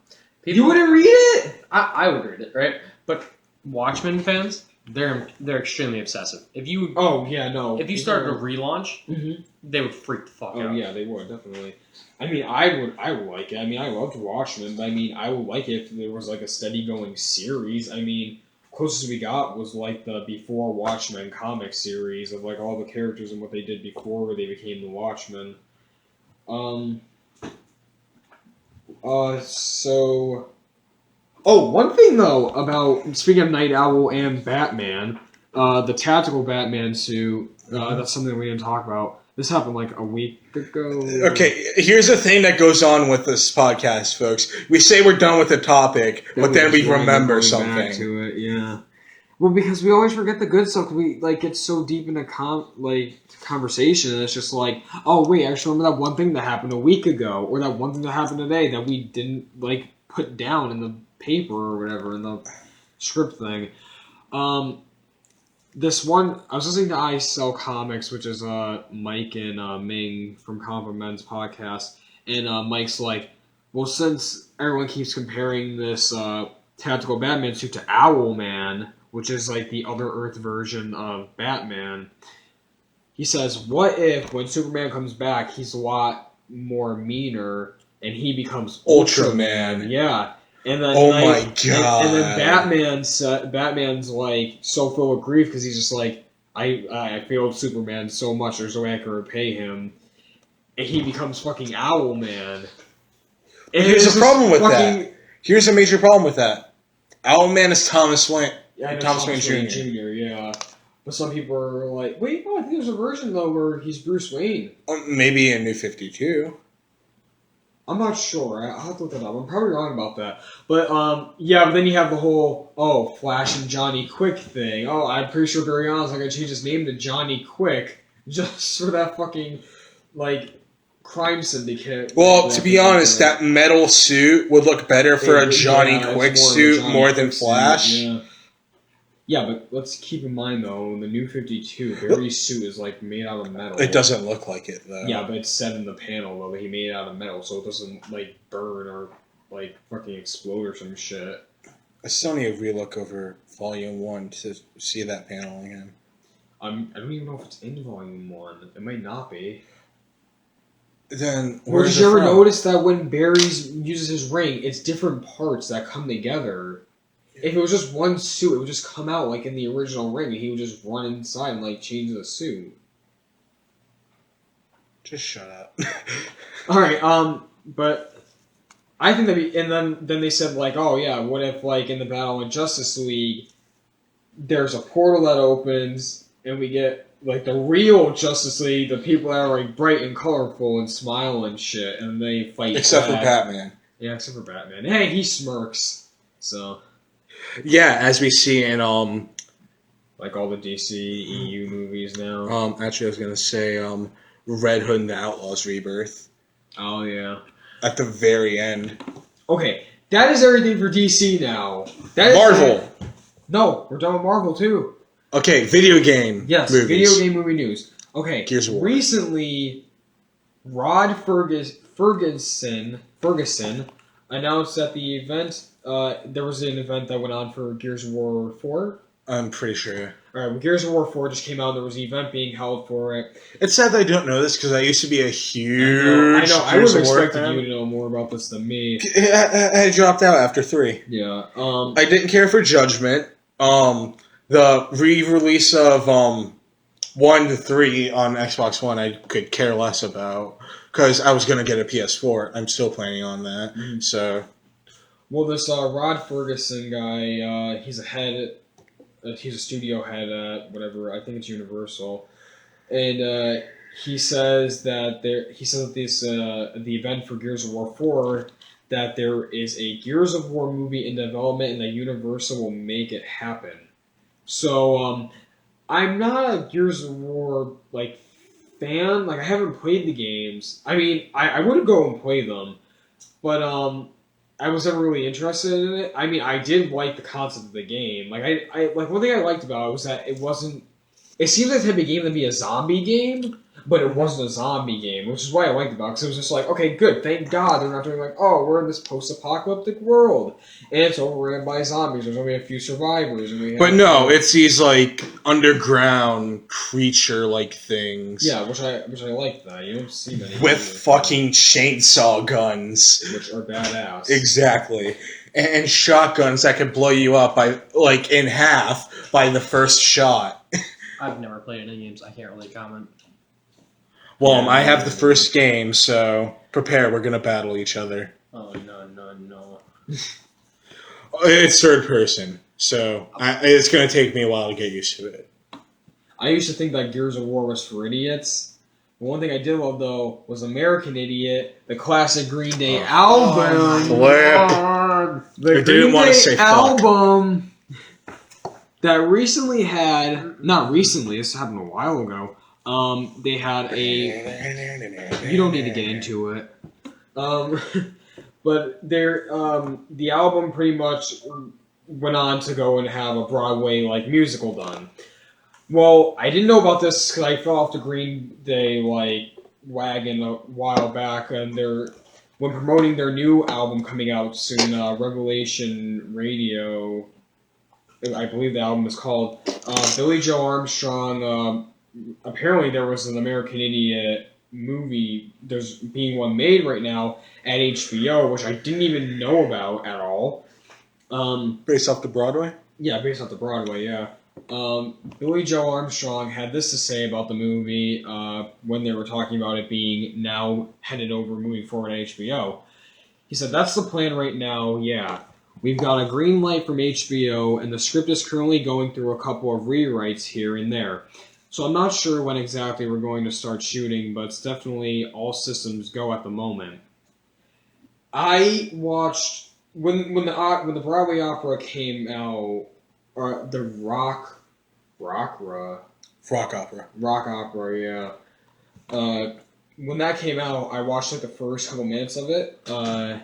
You wouldn't read it? I would read it, right? But Watchmen fans, they're extremely obsessive. If you If you started a relaunch, they would freak the fuck out. Oh yeah, they would definitely. I mean, I would like it. I mean, I loved Watchmen, but I mean, I would like it if there was like a steady going series. I mean, closest we got was like the before Watchmen comic series of like all the characters and what they did before they became the Watchmen. One thing though about speaking of Night Owl and Batman, the tactical Batman suit. That's something we didn't talk about. This happened like a week ago. Okay, here's the thing that goes on with this podcast, folks. We say we're done with the topic, but then we remember something. Back to it, yeah. Well, because we always forget the good stuff. We like get so deep into conversation, and it's just like, oh wait, I actually remember that one thing that happened a week ago, or that one thing that happened today that we didn't like put down in the paper or whatever in the script thing. This one, I was listening to I Sell Comics, which is Mike and Ming from Comic Men's podcast, and Mike's like, well, since everyone keeps comparing this tactical Batman suit to Owlman, which is like the other Earth version of Batman, he says, what if when Superman comes back, he's a lot more meaner and he becomes Ultraman? Yeah. And then, my god! And then Batman's like so full of grief because he's just like, I failed Superman so much. There's no way I can repay him, and he becomes fucking Owlman. And here's a problem with that. Here's a major problem with that. Owlman is Thomas Wayne. Yeah, Thomas Wayne Jr. Yeah, but some people are like, wait, no, I think there's a version though where he's Bruce Wayne. Maybe in New 52. I'm not sure. I'll have to look that up. I'm probably wrong about that. But, but then you have the whole, Flash and Johnny Quick thing. Oh, I'm pretty sure Barry Allen's not going to change his name to Johnny Quick just for that fucking, crime syndicate. Well, to be honest, that metal suit would look better for a Johnny Quick suit more than Flash. Yeah. Yeah, but let's keep in mind, though, in the New 52, Barry's suit is, made out of metal. It doesn't look like it, though. Yeah, but it's said in the panel, though, that he made it out of metal, so it doesn't, burn or, fucking explode or some shit. I still need to relook over Volume 1 to see that panel again. I don't even know if it's in Volume 1. It might not be. Then, or did you ever notice that when Barry uses his ring, it's different parts that come together? If it was just one suit, it would just come out in the original ring, and he would just run inside and change the suit. Just shut up. All right, but I think and then they said oh yeah, what if in the Battle of Justice League, there's a portal that opens and we get the real Justice League, the people that are bright and colorful and smile and shit, and they fight. Except for Batman. Yeah, except for Batman. Hey, he smirks. So. Yeah, as we see in all the DC EU movies now. Actually, I was gonna say Red Hood and the Outlaws Rebirth. Oh yeah. At the very end. Okay, that is everything for DC now. Marvel. No, we're done with Marvel too. Okay, video game. Yes, movies. Video game movie news. Okay, Gears of War. Recently, Rod Ferguson announced at the event. There was an event that went on for Gears of War 4. I'm pretty sure. Alright, when Gears of War 4 just came out, there was an event being held for it. It's sad that I don't know this because I used to be a huge. I know. I would have expected you to know more about this than me. I dropped out after 3. Yeah. I didn't care for Judgment. The re-release of 1 to 3 on Xbox One I could care less about because I was going to get a PS4. I'm still planning on that. Mhm. So, Well, this Rod Ferguson guy, he's a head. He's a studio head at whatever. I think it's Universal, and he says that this the event for Gears of War 4 that there is a Gears of War movie in development and that Universal will make it happen. So I'm not a Gears of War fan. Like I haven't played the games. I mean, I would go and play them, but I was never really interested in it. I mean, I did like the concept of the game. Like I like one thing I liked about it was that it wasn't. It seemed like the type of game to be a zombie game, but it wasn't a zombie game, which is why I liked about it. Because it was just like, okay, good, thank God they're not doing like, oh, we're in this post-apocalyptic world and it's overrun by zombies. There's only a few survivors, and we have, but no, it's these like underground creature-like things. yeah, which I like that. You don't see many With games fucking chainsaw guns. which are badass. Exactly. And shotguns that could blow you up by in half by the first shot. I've never played any games. I can't really comment. Well, Yeah, I have the first game, so prepare. We're gonna battle each other. Oh no! It's third person, so it's gonna take me a while to get used to it. I used to think that Gears of War was for idiots. But one thing I did love, though, was American Idiot, the classic Green Day album. The didn't want to say fuck. album that recently had, not recently, this happened a while ago, they had a, you don't need to get into it, but the album pretty much went on to go and have a Broadway musical done. Well, I didn't know about this because I fell off the Green Day wagon a while back, and when promoting their new album coming out soon, Revelation Radio, I believe the album is called. Billy Joe Armstrong. Apparently, there was an American Idiot movie. There's being one made right now at HBO, which I didn't even know about at all. Based off the Broadway? Yeah, based off the Broadway. Yeah. Billy Joe Armstrong had this to say about the movie when they were talking about it being now headed over moving forward on HBO. He said, "That's the plan right now, yeah. We've got a green light from HBO, and the script is currently going through a couple of rewrites here and there. So I'm not sure when exactly we're going to start shooting, but it's definitely all systems go at the moment." I watched when the Broadway opera came out, or the rock opera, yeah. When that came out, I watched the first couple minutes of it, and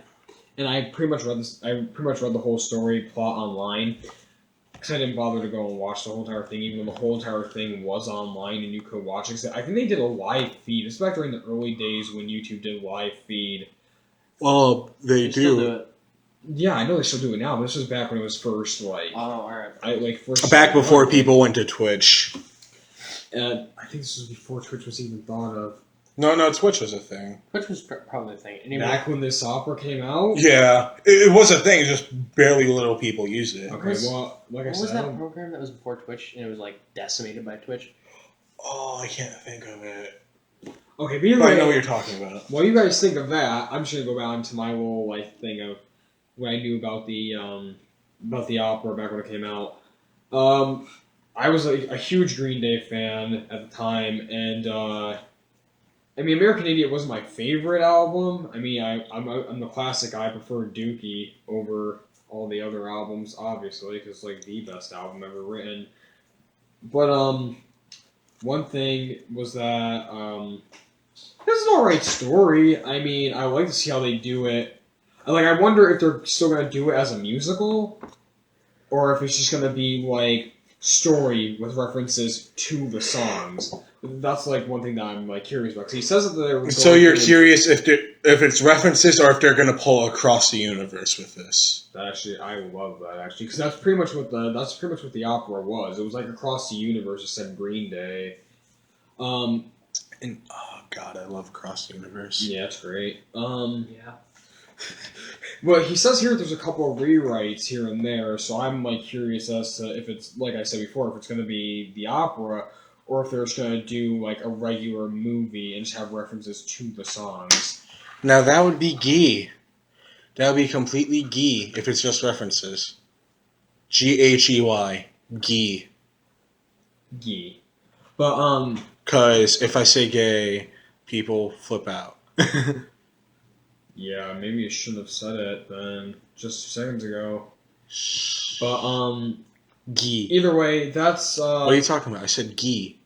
I pretty much read the whole story plot online. Because I didn't bother to go and watch the whole entire thing, even though the whole entire thing was online and you could watch it. I think they did a live feed. It's back during the early days when YouTube did live feed. Well, they Still do. do it. Yeah, I know they still do it now, but this was back when it was first Oh, alright. first Back before people went to Twitch. I think this was before Twitch was even thought of. No, Twitch was a thing. Which was probably the thing. Anyway, Back when this opera came out? Yeah, it was a thing. Just barely little people used it. Okay, well, like I what said, was that program that was before Twitch and it was decimated by Twitch? Oh, I can't think of it. okay, but either But I way, know what you're talking about. while you guys think of that, I'm just gonna go back into my little thing of what I knew about the opera back when it came out. I was a huge Green Day fan at the time, and I mean, American Idiot wasn't my favorite album. I mean, I'm the classic. I prefer Dookie over all the other albums, obviously, because it's the best album ever written. But one thing was that this is an alright story. I mean, I would like to see how they do it. I wonder if they're still gonna do it as a musical, or if it's just gonna be story with references to the songs. That's one thing that I'm curious about. Because he says that they're. So you're curious if it's references or if they're going to pull across the universe with this. Actually, I love that actually, because that's pretty much what the opera was. It was across the universe. It said Green Day. And oh god, I love Across the Universe. Yeah, it's great. Yeah. Well, he says here there's a couple of rewrites here and there, so I'm curious as to if it's like I said before, if it's going to be the opera or if they're just gonna do like a regular movie and just have references to the songs. Now that would be gee. That would be completely gee if it's just references. Ghey. Gee. Gee. But Because if I say gay, people flip out. yeah, maybe you shouldn't have said it then just 2 seconds ago. But Gee. either way, that's What are you talking about? I said gee.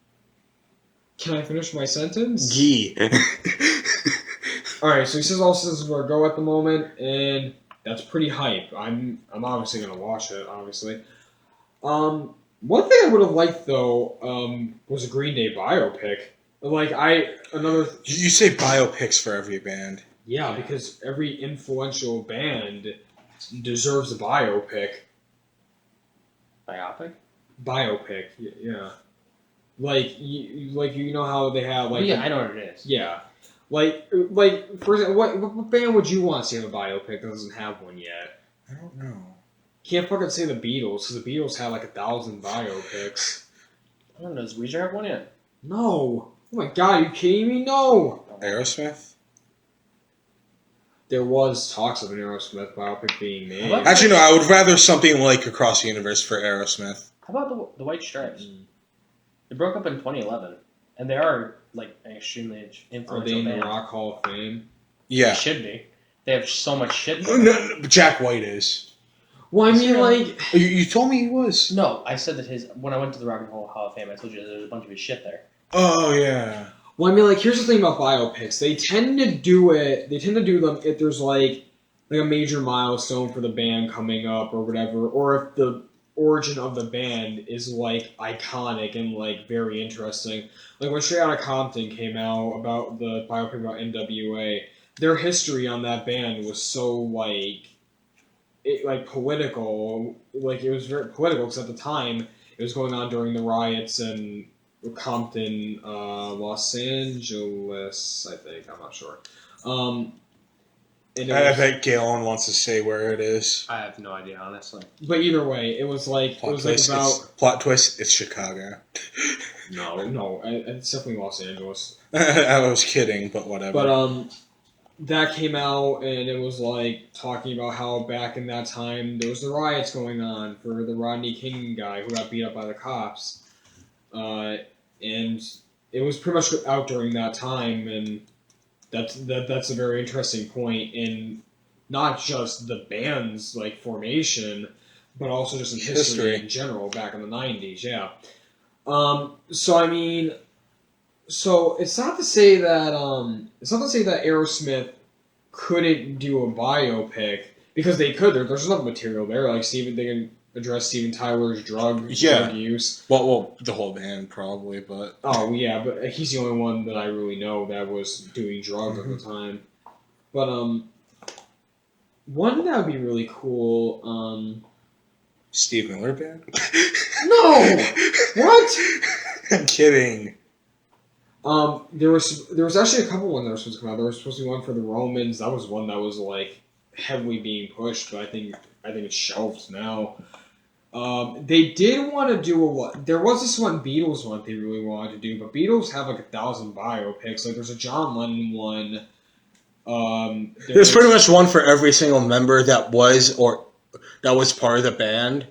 Can I finish my sentence? Gee. Alright, so he says all systems are go at the moment, and that's pretty hype. I'm obviously gonna watch it, obviously. One thing I would have liked though, was a Green Day biopic. Like You say biopics for every band. Yeah, because every influential band deserves a biopic. Biopic? Biopic, yeah. Like you know how they have like I know what it is. Yeah. Like for example, what band would you want to see have a biopic that doesn't have one yet? I don't know. Can't fucking say the Beatles, because the Beatles had like 1,000 biopics. I don't know, does Weezer have one yet? No. Oh my god, are you kidding me? No. Aerosmith? There was talks of an Aerosmith biopic being made. Actually, no, I would rather something like Across the Universe for Aerosmith. How about the White Stripes? They broke up in 2011, and they are like an extremely influential Are they in band. the Rock Hall of Fame? Yeah. They should be. They have so much shit. No, Jack White is. Well, I mean, like... You told me he was. No, I said that when I went to the Rock and Roll Hall of Fame, I told you there was a bunch of his shit there. Oh, yeah. Well, I mean, like, here's the thing about biopics. They tend to do them if there's, like a major milestone for the band coming up or whatever, or if the origin of the band is, like, iconic and, like, very interesting. Like, when Straight Outta Compton came out about the biopic about NWA, their history on that band was so, like political. Like, it was very political, because at the time, it was going on during the riots in Compton, Los Angeles, I think. I'm not sure. I bet Galen wants to say where it is. I have no idea, honestly. But either way, it was like Plot twist. It's Chicago. No, it's definitely Los Angeles. I was kidding, but whatever. But that came out, and it was like talking about how back in that time there was the riots going on for the Rodney King guy who got beat up by the cops, and it was pretty much out during that time, and that's a very interesting point in not just the band's like formation, but also just in history in general back in the 90s. Yeah. So I mean. So it's not to say that Aerosmith couldn't do a biopic, because they could. There's enough material there. Like they can address Steven Tyler's drug use. Well, the whole band probably, but oh yeah, but he's the only one that I really know that was doing drugs at the time. But one that would be really cool. Steve Miller Band? No, what? I'm kidding. There was actually a couple ones that were supposed to come out. There was supposed to be one for the Romans. That was one that was like heavily being pushed, but I think it's shelved now. They did want to do there was this one Beatles one they really wanted to do, but Beatles have like 1,000 biopics. Like there's a John Lennon one. There's pretty much one for every single member that was part of the band.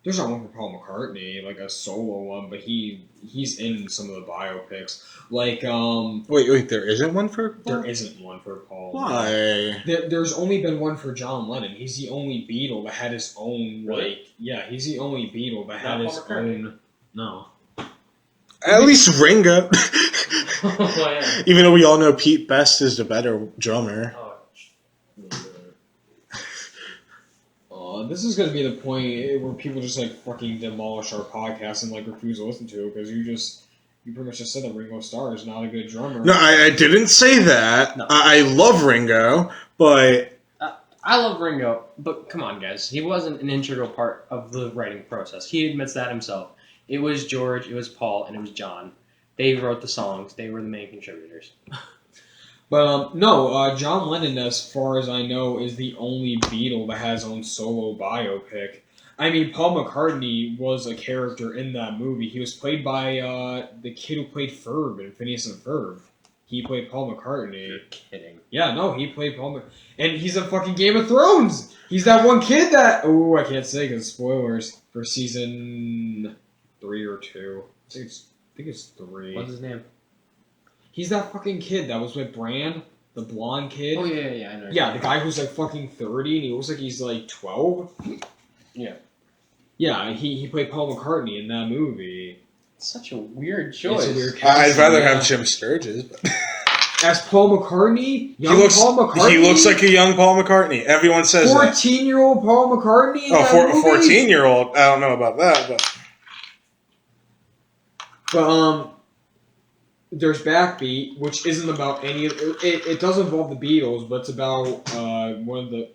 There's not one for Paul McCartney, like a solo one, but he's in some of the biopics. Like, Wait, there isn't one for Paul? There isn't one for Paul. Why? There's only been one for John Lennon. He's the only Beatle that had his own, he's the only Beatle that had his own. No. At least Ringo. Oh, yeah. Even though we all know Pete Best is the better drummer. This is going to be the point where people just like fucking demolish our podcast and like refuse to listen to it, because you pretty much just said that Ringo Starr is not a good drummer. No, I didn't say that. No. I love Ringo, but I love Ringo, but come on, guys, he wasn't an integral part of the writing process. He admits that himself. It was George, it was Paul, and it was John. They wrote the songs. They were the main contributors. But no, John Lennon, as far as I know, is the only Beatle that has his own solo biopic. I mean, Paul McCartney was a character in that movie. He was played by the kid who played Ferb in Phineas and Ferb. He played Paul McCartney. You're kidding. Yeah, no, he played Paul and he's in fucking Game of Thrones! He's that one kid that... Oh, I can't say because spoilers for season 3 or 2. I think it's 3. What's his name? He's that fucking kid that was with Bran, the blonde kid. Oh, yeah, I know. Yeah, the guy who's like fucking 30 and he looks like he's like 12. Yeah. Yeah, he played Paul McCartney in that movie. Such a weird choice. It's a weird casting, I'd rather have Jim Sturgis. But as Paul McCartney? Paul McCartney? He looks like a young Paul McCartney. Everyone says 14-year-old Paul McCartney? Oh, 14-year-old. I don't know about that, but... But, there's Backbeat, which isn't about any... It does involve the Beatles, but it's about one of the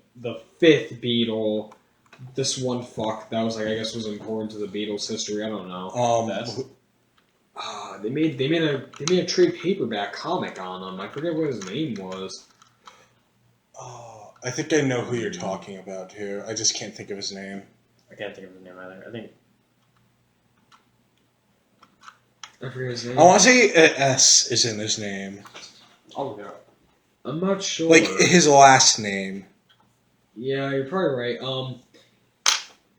fifth Beatle... This one fuck that was like I guess was important to the Beatles' history. I don't know. They made a trade paperback comic on him. I forget what his name was. Oh, I think I know who you're talking about too. I just can't think of his name. I can't think of his name either. I forget his name. I want to say S is in his name. Oh yeah. I'm not sure. Like his last name. Yeah, you're probably right.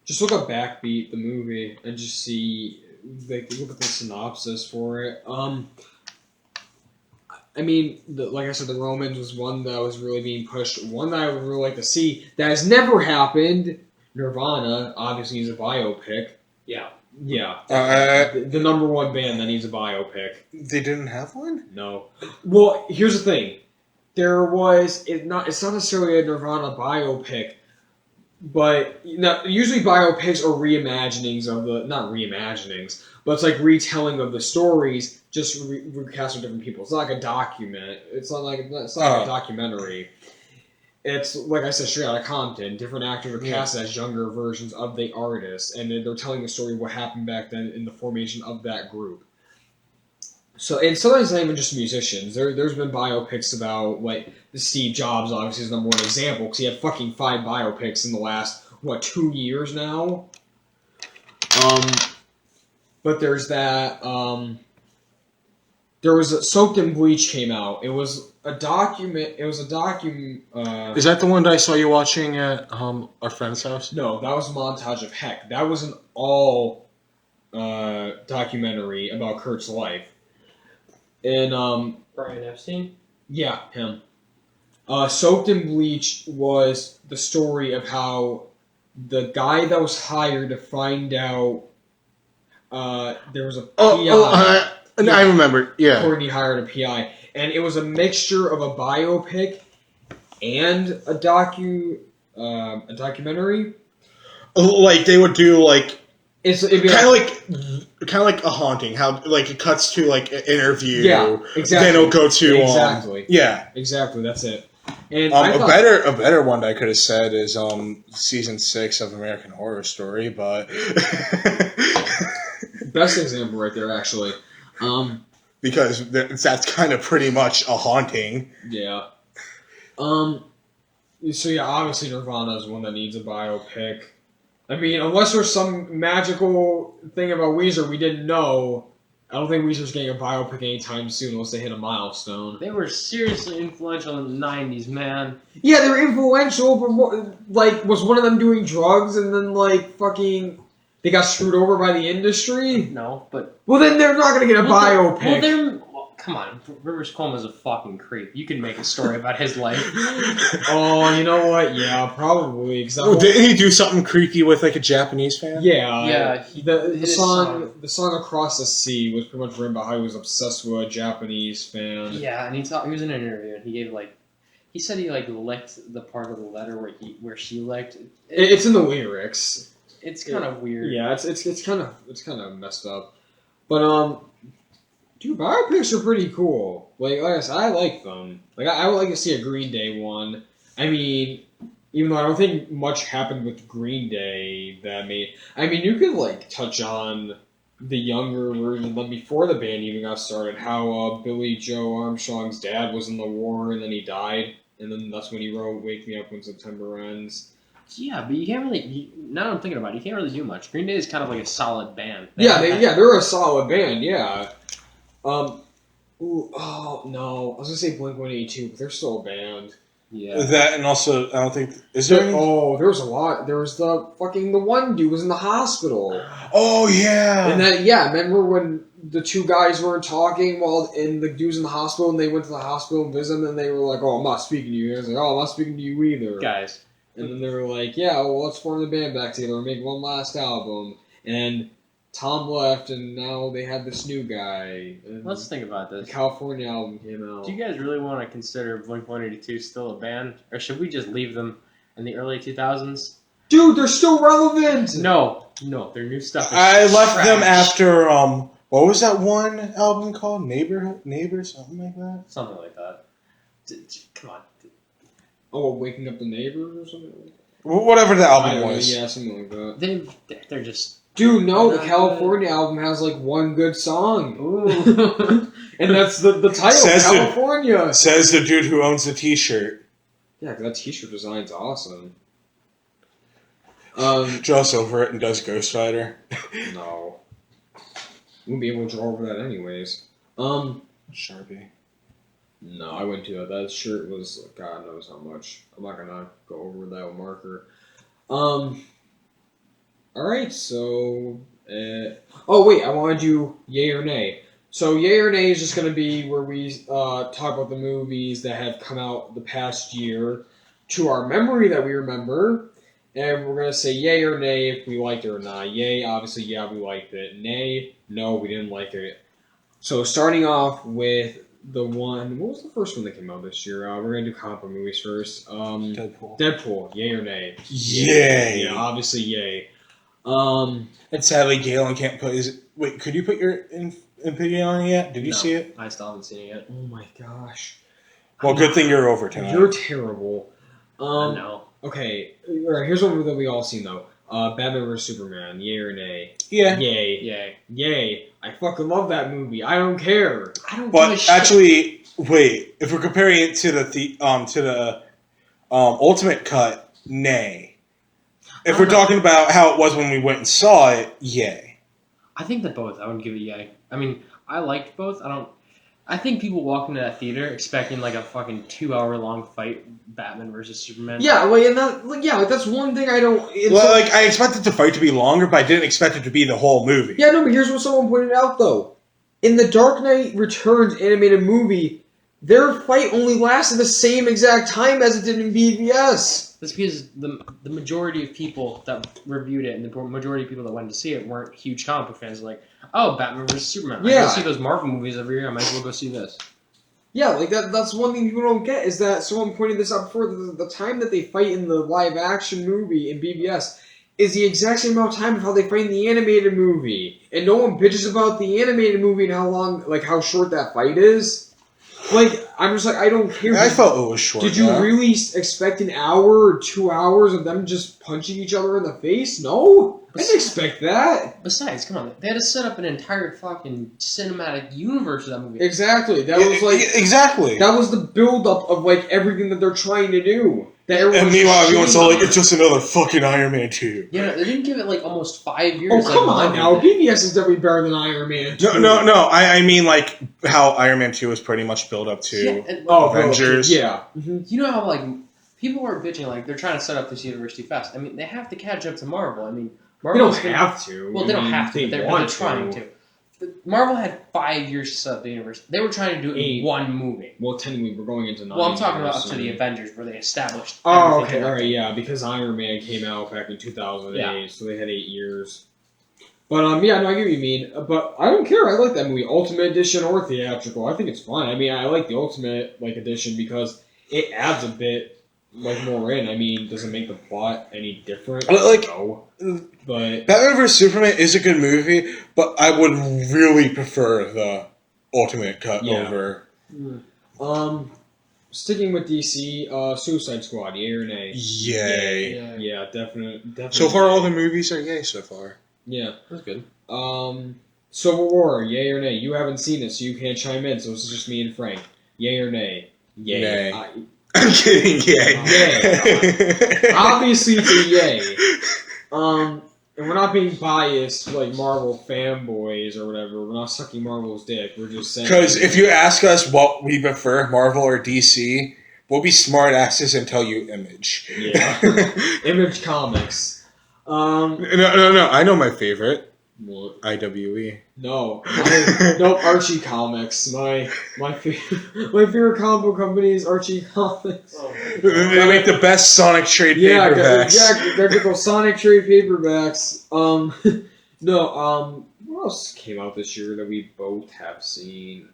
Just look up Backbeat, the movie, and just see, like, look at the synopsis for it. I mean, like I said, the Romans was one that was really being pushed. One that I would really like to see that has never happened. Nirvana, obviously, needs a biopic. Yeah. Yeah. The number one band that needs a biopic. They didn't have one? No. Well, here's the thing. It's not necessarily a Nirvana biopic, but usually biopics are reimaginings of not reimaginings, but it's like retelling of the stories, just recast with different people. It's not like a document. It's not like a documentary. It's like I said, straight out of Compton. Different actors are cast as younger versions of the artists, and they're telling the story of what happened back then in the formation of that group. So, and sometimes it's not even just musicians. There's been biopics about, like, Steve Jobs, obviously, is the number one example, because he had fucking 5 biopics in the last, 2 years now? But there's that, there was Soaked in Bleach came out. It was a document, Is that the one that I saw you watching at our friend's house? No, that was Montage of Heck. That was an all documentary about Kurt's life. And Brian Epstein? Yeah, him. Soaked in Bleach was the story of how the guy that was hired to find out there was a PI. I remember, yeah. Courtney hired a PI. And it was a mixture of a biopic and a documentary. Like, they would do, like... It'd be kind of like a haunting. How like it cuts to like an interview. Yeah, exactly. Then it'll go to exactly. Yeah, exactly. That's it. And a better one that I could have said is season 6 of American Horror Story, but best example right there actually. Because that's kind of pretty much a haunting. Yeah. So yeah, obviously Nirvana is one that needs a biopic. I mean, unless there's some magical thing about Weezer we didn't know, I don't think Weezer's getting a biopic anytime soon unless they hit a milestone. They were seriously influential in the 90s, man. Yeah, they were influential, but like, was one of them doing drugs and then like fucking they got screwed over by the industry? No, but... Well, then they're not going to get a biopic. Come on, Rivers Cuomo's a fucking creep. You can make a story about his life. Oh, you know what? Yeah, probably. Didn't he do something creepy with like a Japanese fan? Yeah. Yeah. The song Across the Sea was pretty much written about how he was obsessed with a Japanese fan. Yeah, and he was in an interview and he gave he said he licked the part of the letter where she licked. It's in the lyrics. It's kind of weird. Yeah, it's kind of messed up. But dude, biopics are pretty cool. Like I said, I like them. Like I would like to see a Green Day one. I mean, even though I don't think much happened with Green Day that made. I mean, you could like touch on the younger version, but before the band even got started, how Billy Joe Armstrong's dad was in the war and then he died, and then that's when he wrote "Wake Me Up When September Ends." Yeah, but you can't really. Now I'm thinking about it, you can't really do much. Green Day is kind of like a solid band. They're a solid band. Yeah. Oh no, I was gonna say Blink-182, but they're still a band. Yeah. That and also I don't think is there. There was a lot. There was the one dude was in the hospital. Oh yeah. And then remember when the two guys weren't talking and the dude was in the hospital and they went to the hospital and visited him and they were like, "Oh, I'm not speaking to you." And I was like, "Oh, I'm not speaking to you either." Guys. And then they were like, "Yeah, well, let's form the band back together and make one last album." And Tom left, and now they have this new guy. And Let's think about this. the California album came out. Do you guys really want to consider Blink-182 still a band, or should we just leave them in the early 2000s? Dude, they're still relevant. No, their new stuff is I left trash. them after what was that one album called? Neighbor, something like that. Something like that. Come on. Oh, Waking Up the Neighbors or something like that? Whatever the I album don't know, was. yeah, something like that. They're just... Dude, no, the Not California album has like one good song. Ooh. And that's the title, Says the- California. Says the dude who owns the T-shirt. Yeah, 'cause that t-shirt design's awesome. Draws over it and does Ghost Rider. No. Wouldn't be able to draw over that anyways. Sharpie. No, I wouldn't do that. That shirt was, God knows how much. I'm not gonna go over that with marker. Alright, so... oh, wait, I wanted to do yay or nay. So, yay or nay is just gonna be where we talk about the movies that have come out the past year to our memory that we remember. And we're gonna say yay or nay if we liked it or not. Yay, obviously, yeah, we liked it. Nay, no, we didn't like it. So, starting off with the one... What was the first one that came out this year? We're going to do comic book movies first. Deadpool, yay or nay? Yay! Yeah, obviously yay. And sadly, Galen can't put his... Wait, could you put your opinion on it yet? Did you see it? I still haven't seen it yet. Oh my gosh. Well, good thing you're over tonight. You're terrible. No. Okay, alright, here's one that we all seen though. Batman vs Superman, yay or nay? Yeah. Yay. Yay. Yay. I fucking love that movie. I don't care. I don't give a But shit. actually, wait. If we're comparing it to the Ultimate Cut, nay. If we're talking about how it was when we went and saw it, yay. I think that both. I would give it yay. I mean, I liked both. I think people walk into that theater expecting like a fucking 2-hour long fight, Batman versus Superman. Yeah, that's one thing I don't... I expected the fight to be longer, but I didn't expect it to be the whole movie. Yeah, no, but here's what someone pointed out, though. In the Dark Knight Returns animated movie, their fight only lasted the same exact time as it did in BVS. That's because the majority of people that reviewed it and the majority of people that went to see it weren't huge comic book fans. Like, oh, Batman vs Superman. Yeah. I go see those Marvel movies every year. I might as well go see this. Yeah, like that's one thing people don't get, is that someone pointed this out before, the time that they fight in the live-action movie in BVS is the exact same amount of time of how they fight in the animated movie. And no one bitches about the animated movie and how short that fight is. Like, I'm just like, I don't care. I felt it was short. Did you really expect an hour or 2 hours of them just punching each other in the face? No! I didn't expect that. Besides, come on, they had to set up an entire fucking cinematic universe of that movie. Exactly. That was exactly. That was the build-up of like everything that they're trying to do. And meanwhile, everyone's all like, it's just another fucking Iron Man 2. Yeah, they didn't give it like almost 5 years. Oh, come like on now. BVS is definitely better than Iron Man 2. No. I mean, like, how Iron Man 2 was pretty much built up to Avengers. Yeah. Mm-hmm. You know how, like, people are bitching, like, they're trying to set up this universe too fast. I mean, they have to catch up to Marvel. I mean, Marvel... They don't have to. Well, they don't have to, but they're trying to. Marvel had 5 years to set up the universe. They were trying to do it in one movie. Well, technically, we're going into 9 Well, I'm talking about up years, to the Avengers, where they established Oh, everything. okay, alright, yeah, because Iron Man came out back in 2008, so they had 8 years. But, yeah, no, I get what you mean. But I don't care, I like that movie, Ultimate Edition or Theatrical. I think it's fun. I mean, I like the Ultimate, Edition because it adds a bit, more in. I mean, does it make the plot any different? No. But Batman vs Superman is a good movie, but I would really prefer the Ultimate Cut over. Sticking with DC, Suicide Squad, yay or nay? Yay. Yeah, definitely. So far, all the movies are yay so far. Yeah. That's good. Civil War, yay or nay? You haven't seen it, so you can't chime in, so this is just me and Frank. Yay or nay? Yay. Nay. I'm kidding, yay. Obviously, it's a yay. And we're not being biased like Marvel fanboys or whatever. We're not sucking Marvel's dick. We're just saying. Because if you ask us what we prefer, Marvel or DC, we'll be smart asses and tell you Image. Yeah. Image Comics. No. I know my favorite. What? IWE. No, Archie Comics. My favorite comic book company is Archie Comics. Oh They make the best Sonic trade paperbacks. Exactly. They're the Sonic trade paperbacks. What else came out this year that we both have seen?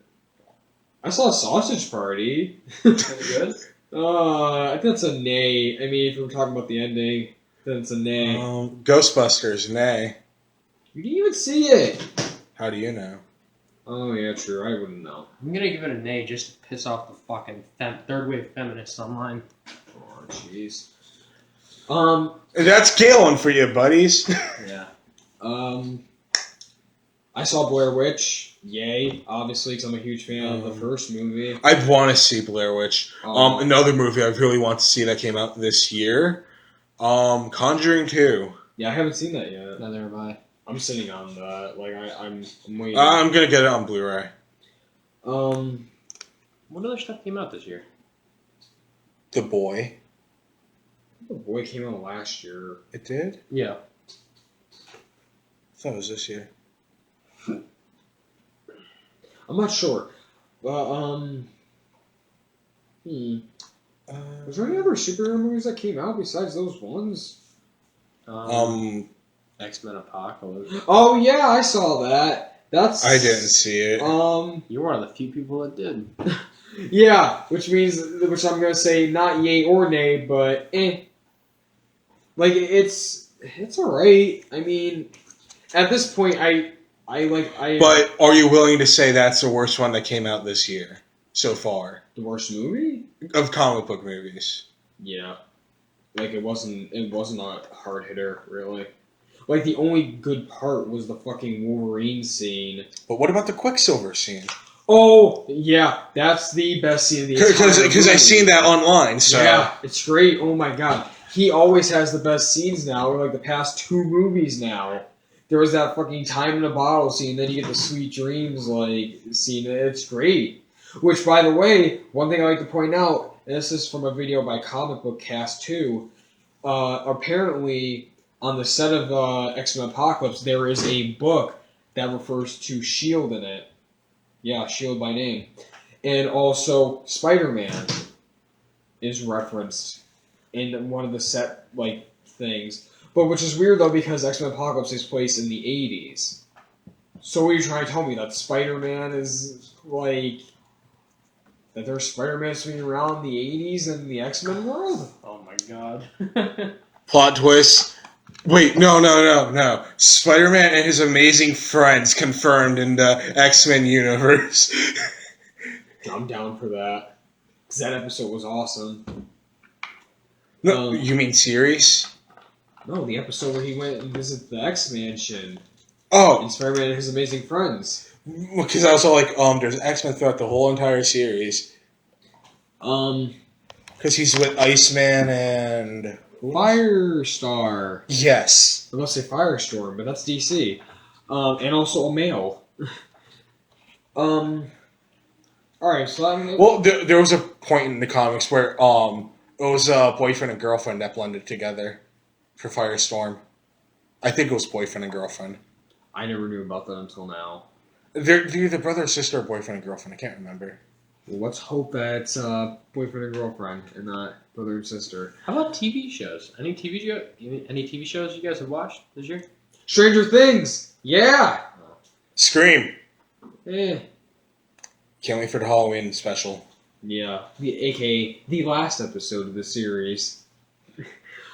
I saw Sausage Party. good? I think that's a nay. I mean, if we're talking about the ending, then it's a nay. Ghostbusters, nay. You didn't even see it. How do you know? Oh yeah, true. I wouldn't know. I'm gonna give it a nay just to piss off the fucking third wave feminists online. Oh jeez. That's Galen for you, buddies. Yeah. I saw Blair Witch. Yay! Obviously, because I'm a huge fan of the first movie. I want to see Blair Witch. Another movie I really want to see that came out this year. Conjuring 2. Yeah, I haven't seen that yet. Neither have I. I'm sitting on that. Like I'm waiting. I'm gonna get it on Blu-ray. What other stuff came out this year? The Boy. The Boy came out last year. It did? Yeah. I thought it was this year. I'm not sure. Was there any other superhero movies that came out besides those ones? X-Men Apocalypse. Oh yeah, I saw that. I didn't see it. You're one of the few people that did. Yeah, which I'm gonna say not yay or nay, but eh. Like it's alright. I mean, at this point, I. But are you willing to say that's the worst one that came out this year so far The worst movie? of comic book movies? Yeah. Like it wasn't a hard hitter, really. Like the only good part was the fucking Wolverine scene. But what about the Quicksilver scene? Oh yeah, that's the best scene of the entire movie. Because I've seen that online. So yeah, it's great. Oh my god, he always has the best scenes now. Or like the past 2 movies now. There was that fucking time in a bottle scene, then you get the Sweet Dreams like scene. It's great. Which, by the way, one thing I like to point out, and this is from a video by Comic Book Cast 2, apparently on the set of X-Men Apocalypse, there is a book that refers to S.H.I.E.L.D. in it. Yeah, S.H.I.E.L.D. by name. And also, Spider-Man is referenced in one of the set things. But which is weird, though, because X-Men Apocalypse takes place in the 80s. So what are you trying to tell me? That Spider-Man is, that there's Spider-Man swimming around in the 80s in the X-Men world? Oh my god. Plot twist. Wait, no. Spider-Man and his amazing friends confirmed in the X-Men universe. I'm down for that. Because that episode was awesome. No, you mean series? No, the episode where he went and visited the X-Mansion. Oh. And Spider-Man and his amazing friends. Because I was all like, there's X-Men throughout the whole entire series. Because he's with Iceman and... Firestar. Yes. I was going to say Firestorm, but that's DC. And also a male. Alright, so I mean... Well, there was a point in the comics where it was a boyfriend and girlfriend that blended together for Firestorm. I think it was boyfriend and girlfriend. I never knew about that until now. They're either brother or sister or boyfriend and girlfriend. I can't remember. Well, let's hope that it's boyfriend and girlfriend and not brother and sister. How about TV shows? Any TV shows you guys have watched this year? Stranger Things! Yeah! Scream. Eh. Can't wait for the Halloween special. Yeah. AKA the last episode of the series.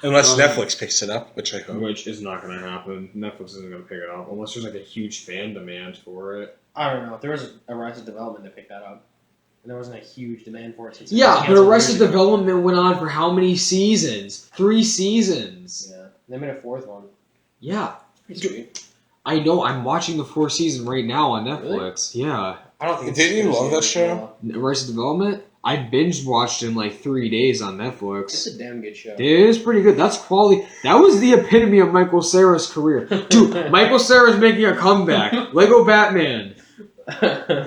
Unless Netflix picks it up, which I hope. Which is not going to happen. Netflix isn't going to pick it up unless there's a huge fan demand for it. I don't know. There was a Arrested Development that picked that up. And there wasn't a huge demand for it. Since yeah, but Arrested Development went on for how many seasons? 3 seasons. Yeah. They made a 4th one. Yeah. Pretty sweet. I know. I'm watching the 4th season right now on Netflix. Really? Yeah. I don't think Didn't you love that show? Arrested Development? I binge watched in like 3 days on Netflix. It's a damn good show. It is pretty good. That's quality. That was the epitome of Michael Cera's career. Dude, Michael Cera's making a comeback. Lego Batman.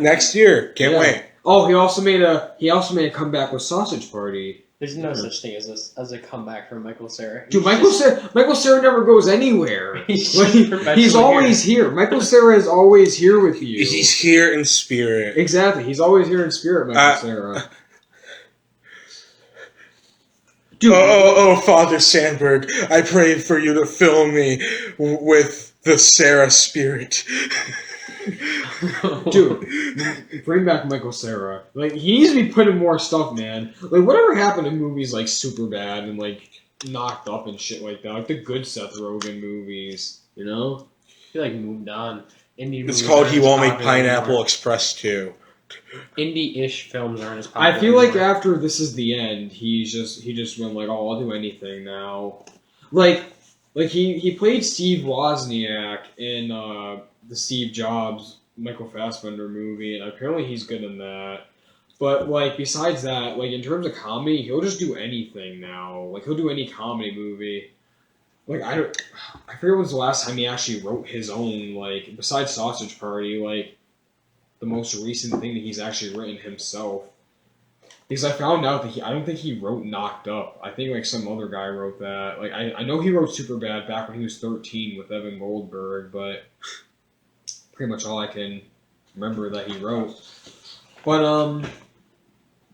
Next year. Can't wait. Oh, he also made a comeback with Sausage Party. There's no such thing as a comeback from Michael Cera. Dude, Michael Cera never goes anywhere. He's always here. Michael Cera is always here with you. He's here in spirit. Exactly. He's always here in spirit, Michael Cera. Dude, oh, Father Sandberg, I pray for you to fill me with the Cera spirit. Dude, bring back Michael Cera. Like, he needs to be put in more stuff, man. Like, whatever happened to movies like Superbad and like Knocked Up and shit like that, like the good Seth Rogen movies, you know? He like moved on. It's called He Won't Make Pineapple Express 2. Indie-ish films aren't as popular. I feel like anymore. after This Is the End, he just went like, oh, I'll do anything now. Like he played Steve Wozniak in the Steve Jobs Michael Fassbender movie, and apparently he's good in that. But like besides that, like in terms of comedy, he'll just do anything now. Like he'll do any comedy movie. Like I forget when was the last time he actually wrote his own, like besides Sausage Party, like the most recent thing that he's actually written himself. Because I found out that I don't think he wrote Knocked Up. I think like some other guy wrote that. Like I know he wrote Superbad back when he was 13 with Evan Goldberg, but pretty much all I can remember that he wrote. But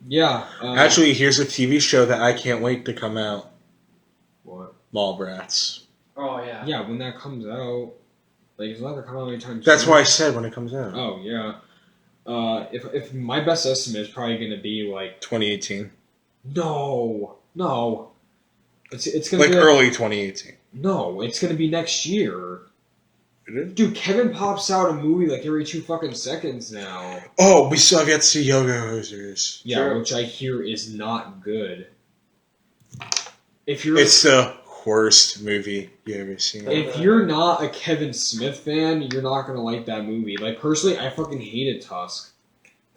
yeah. Actually, here's a TV show that I can't wait to come out. What? Mallrats. Oh yeah. Yeah, when that comes out, like it's not gonna come out anytime soon. That's why I said when it comes out. Oh yeah. If my best estimate is probably gonna be like 2018. no, it's gonna Like be early 2018. No, it's gonna be next year. It is? Dude, Kevin pops out a movie like every 2 fucking seconds now. Oh, we still have yet to see Yoga Hosers. Yeah, Sure. which I hear is not good. If you're It's the worst movie you ever seen. if you're not a Kevin Smith fan, you're not gonna like that movie. Like personally, I fucking hated Tusk.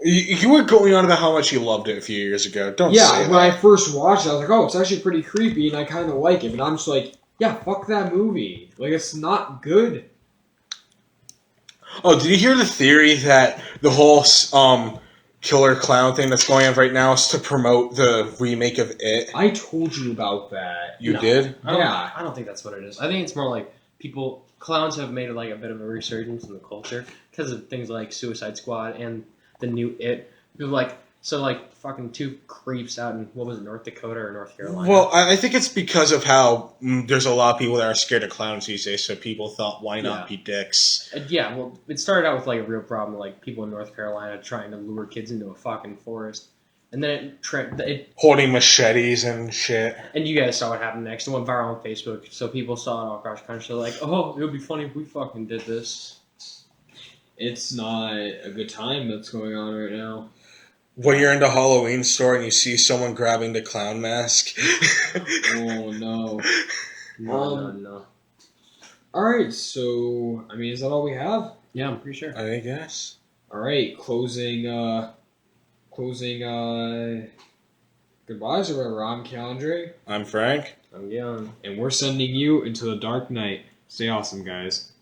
You were going on about how much you loved it a few years ago. Don't say Yeah, that. when I first watched it, I was like, oh, it's actually pretty creepy, and I kind of like it. But I'm just like, yeah, fuck that movie. Like, it's not good. Oh, did you hear the theory that the whole killer clown thing that's going on right now is to promote the remake of It? I told you about that. You No. did? Yeah. I don't think that's what it is. I think it's more like clowns have made like a bit of a resurgence in the culture because of things like Suicide Squad and the new It. People like fucking two creeps out in what was it, North Dakota or North Carolina? Well, I think it's because of how there's a lot of people that are scared of clowns these days, so people thought, why not be dicks? Yeah, well, it started out with like a real problem, like people in North Carolina trying to lure kids into a fucking forest, and then it Holding machetes and shit. and you guys saw what happened next. It went viral on Facebook, so people saw it all across the country. They're like, oh, it would be funny if we fucking did this. It's not a good time that's going on right now. When you're in the Halloween store and you see someone grabbing the clown mask. Oh, no. No. Alright, so, I mean, is that all we have? Yeah, I'm pretty sure. I guess. Alright, closing goodbyes or whatever. I'm Keondre. I'm Frank. I'm young. And we're sending you into the dark night. Stay awesome, guys.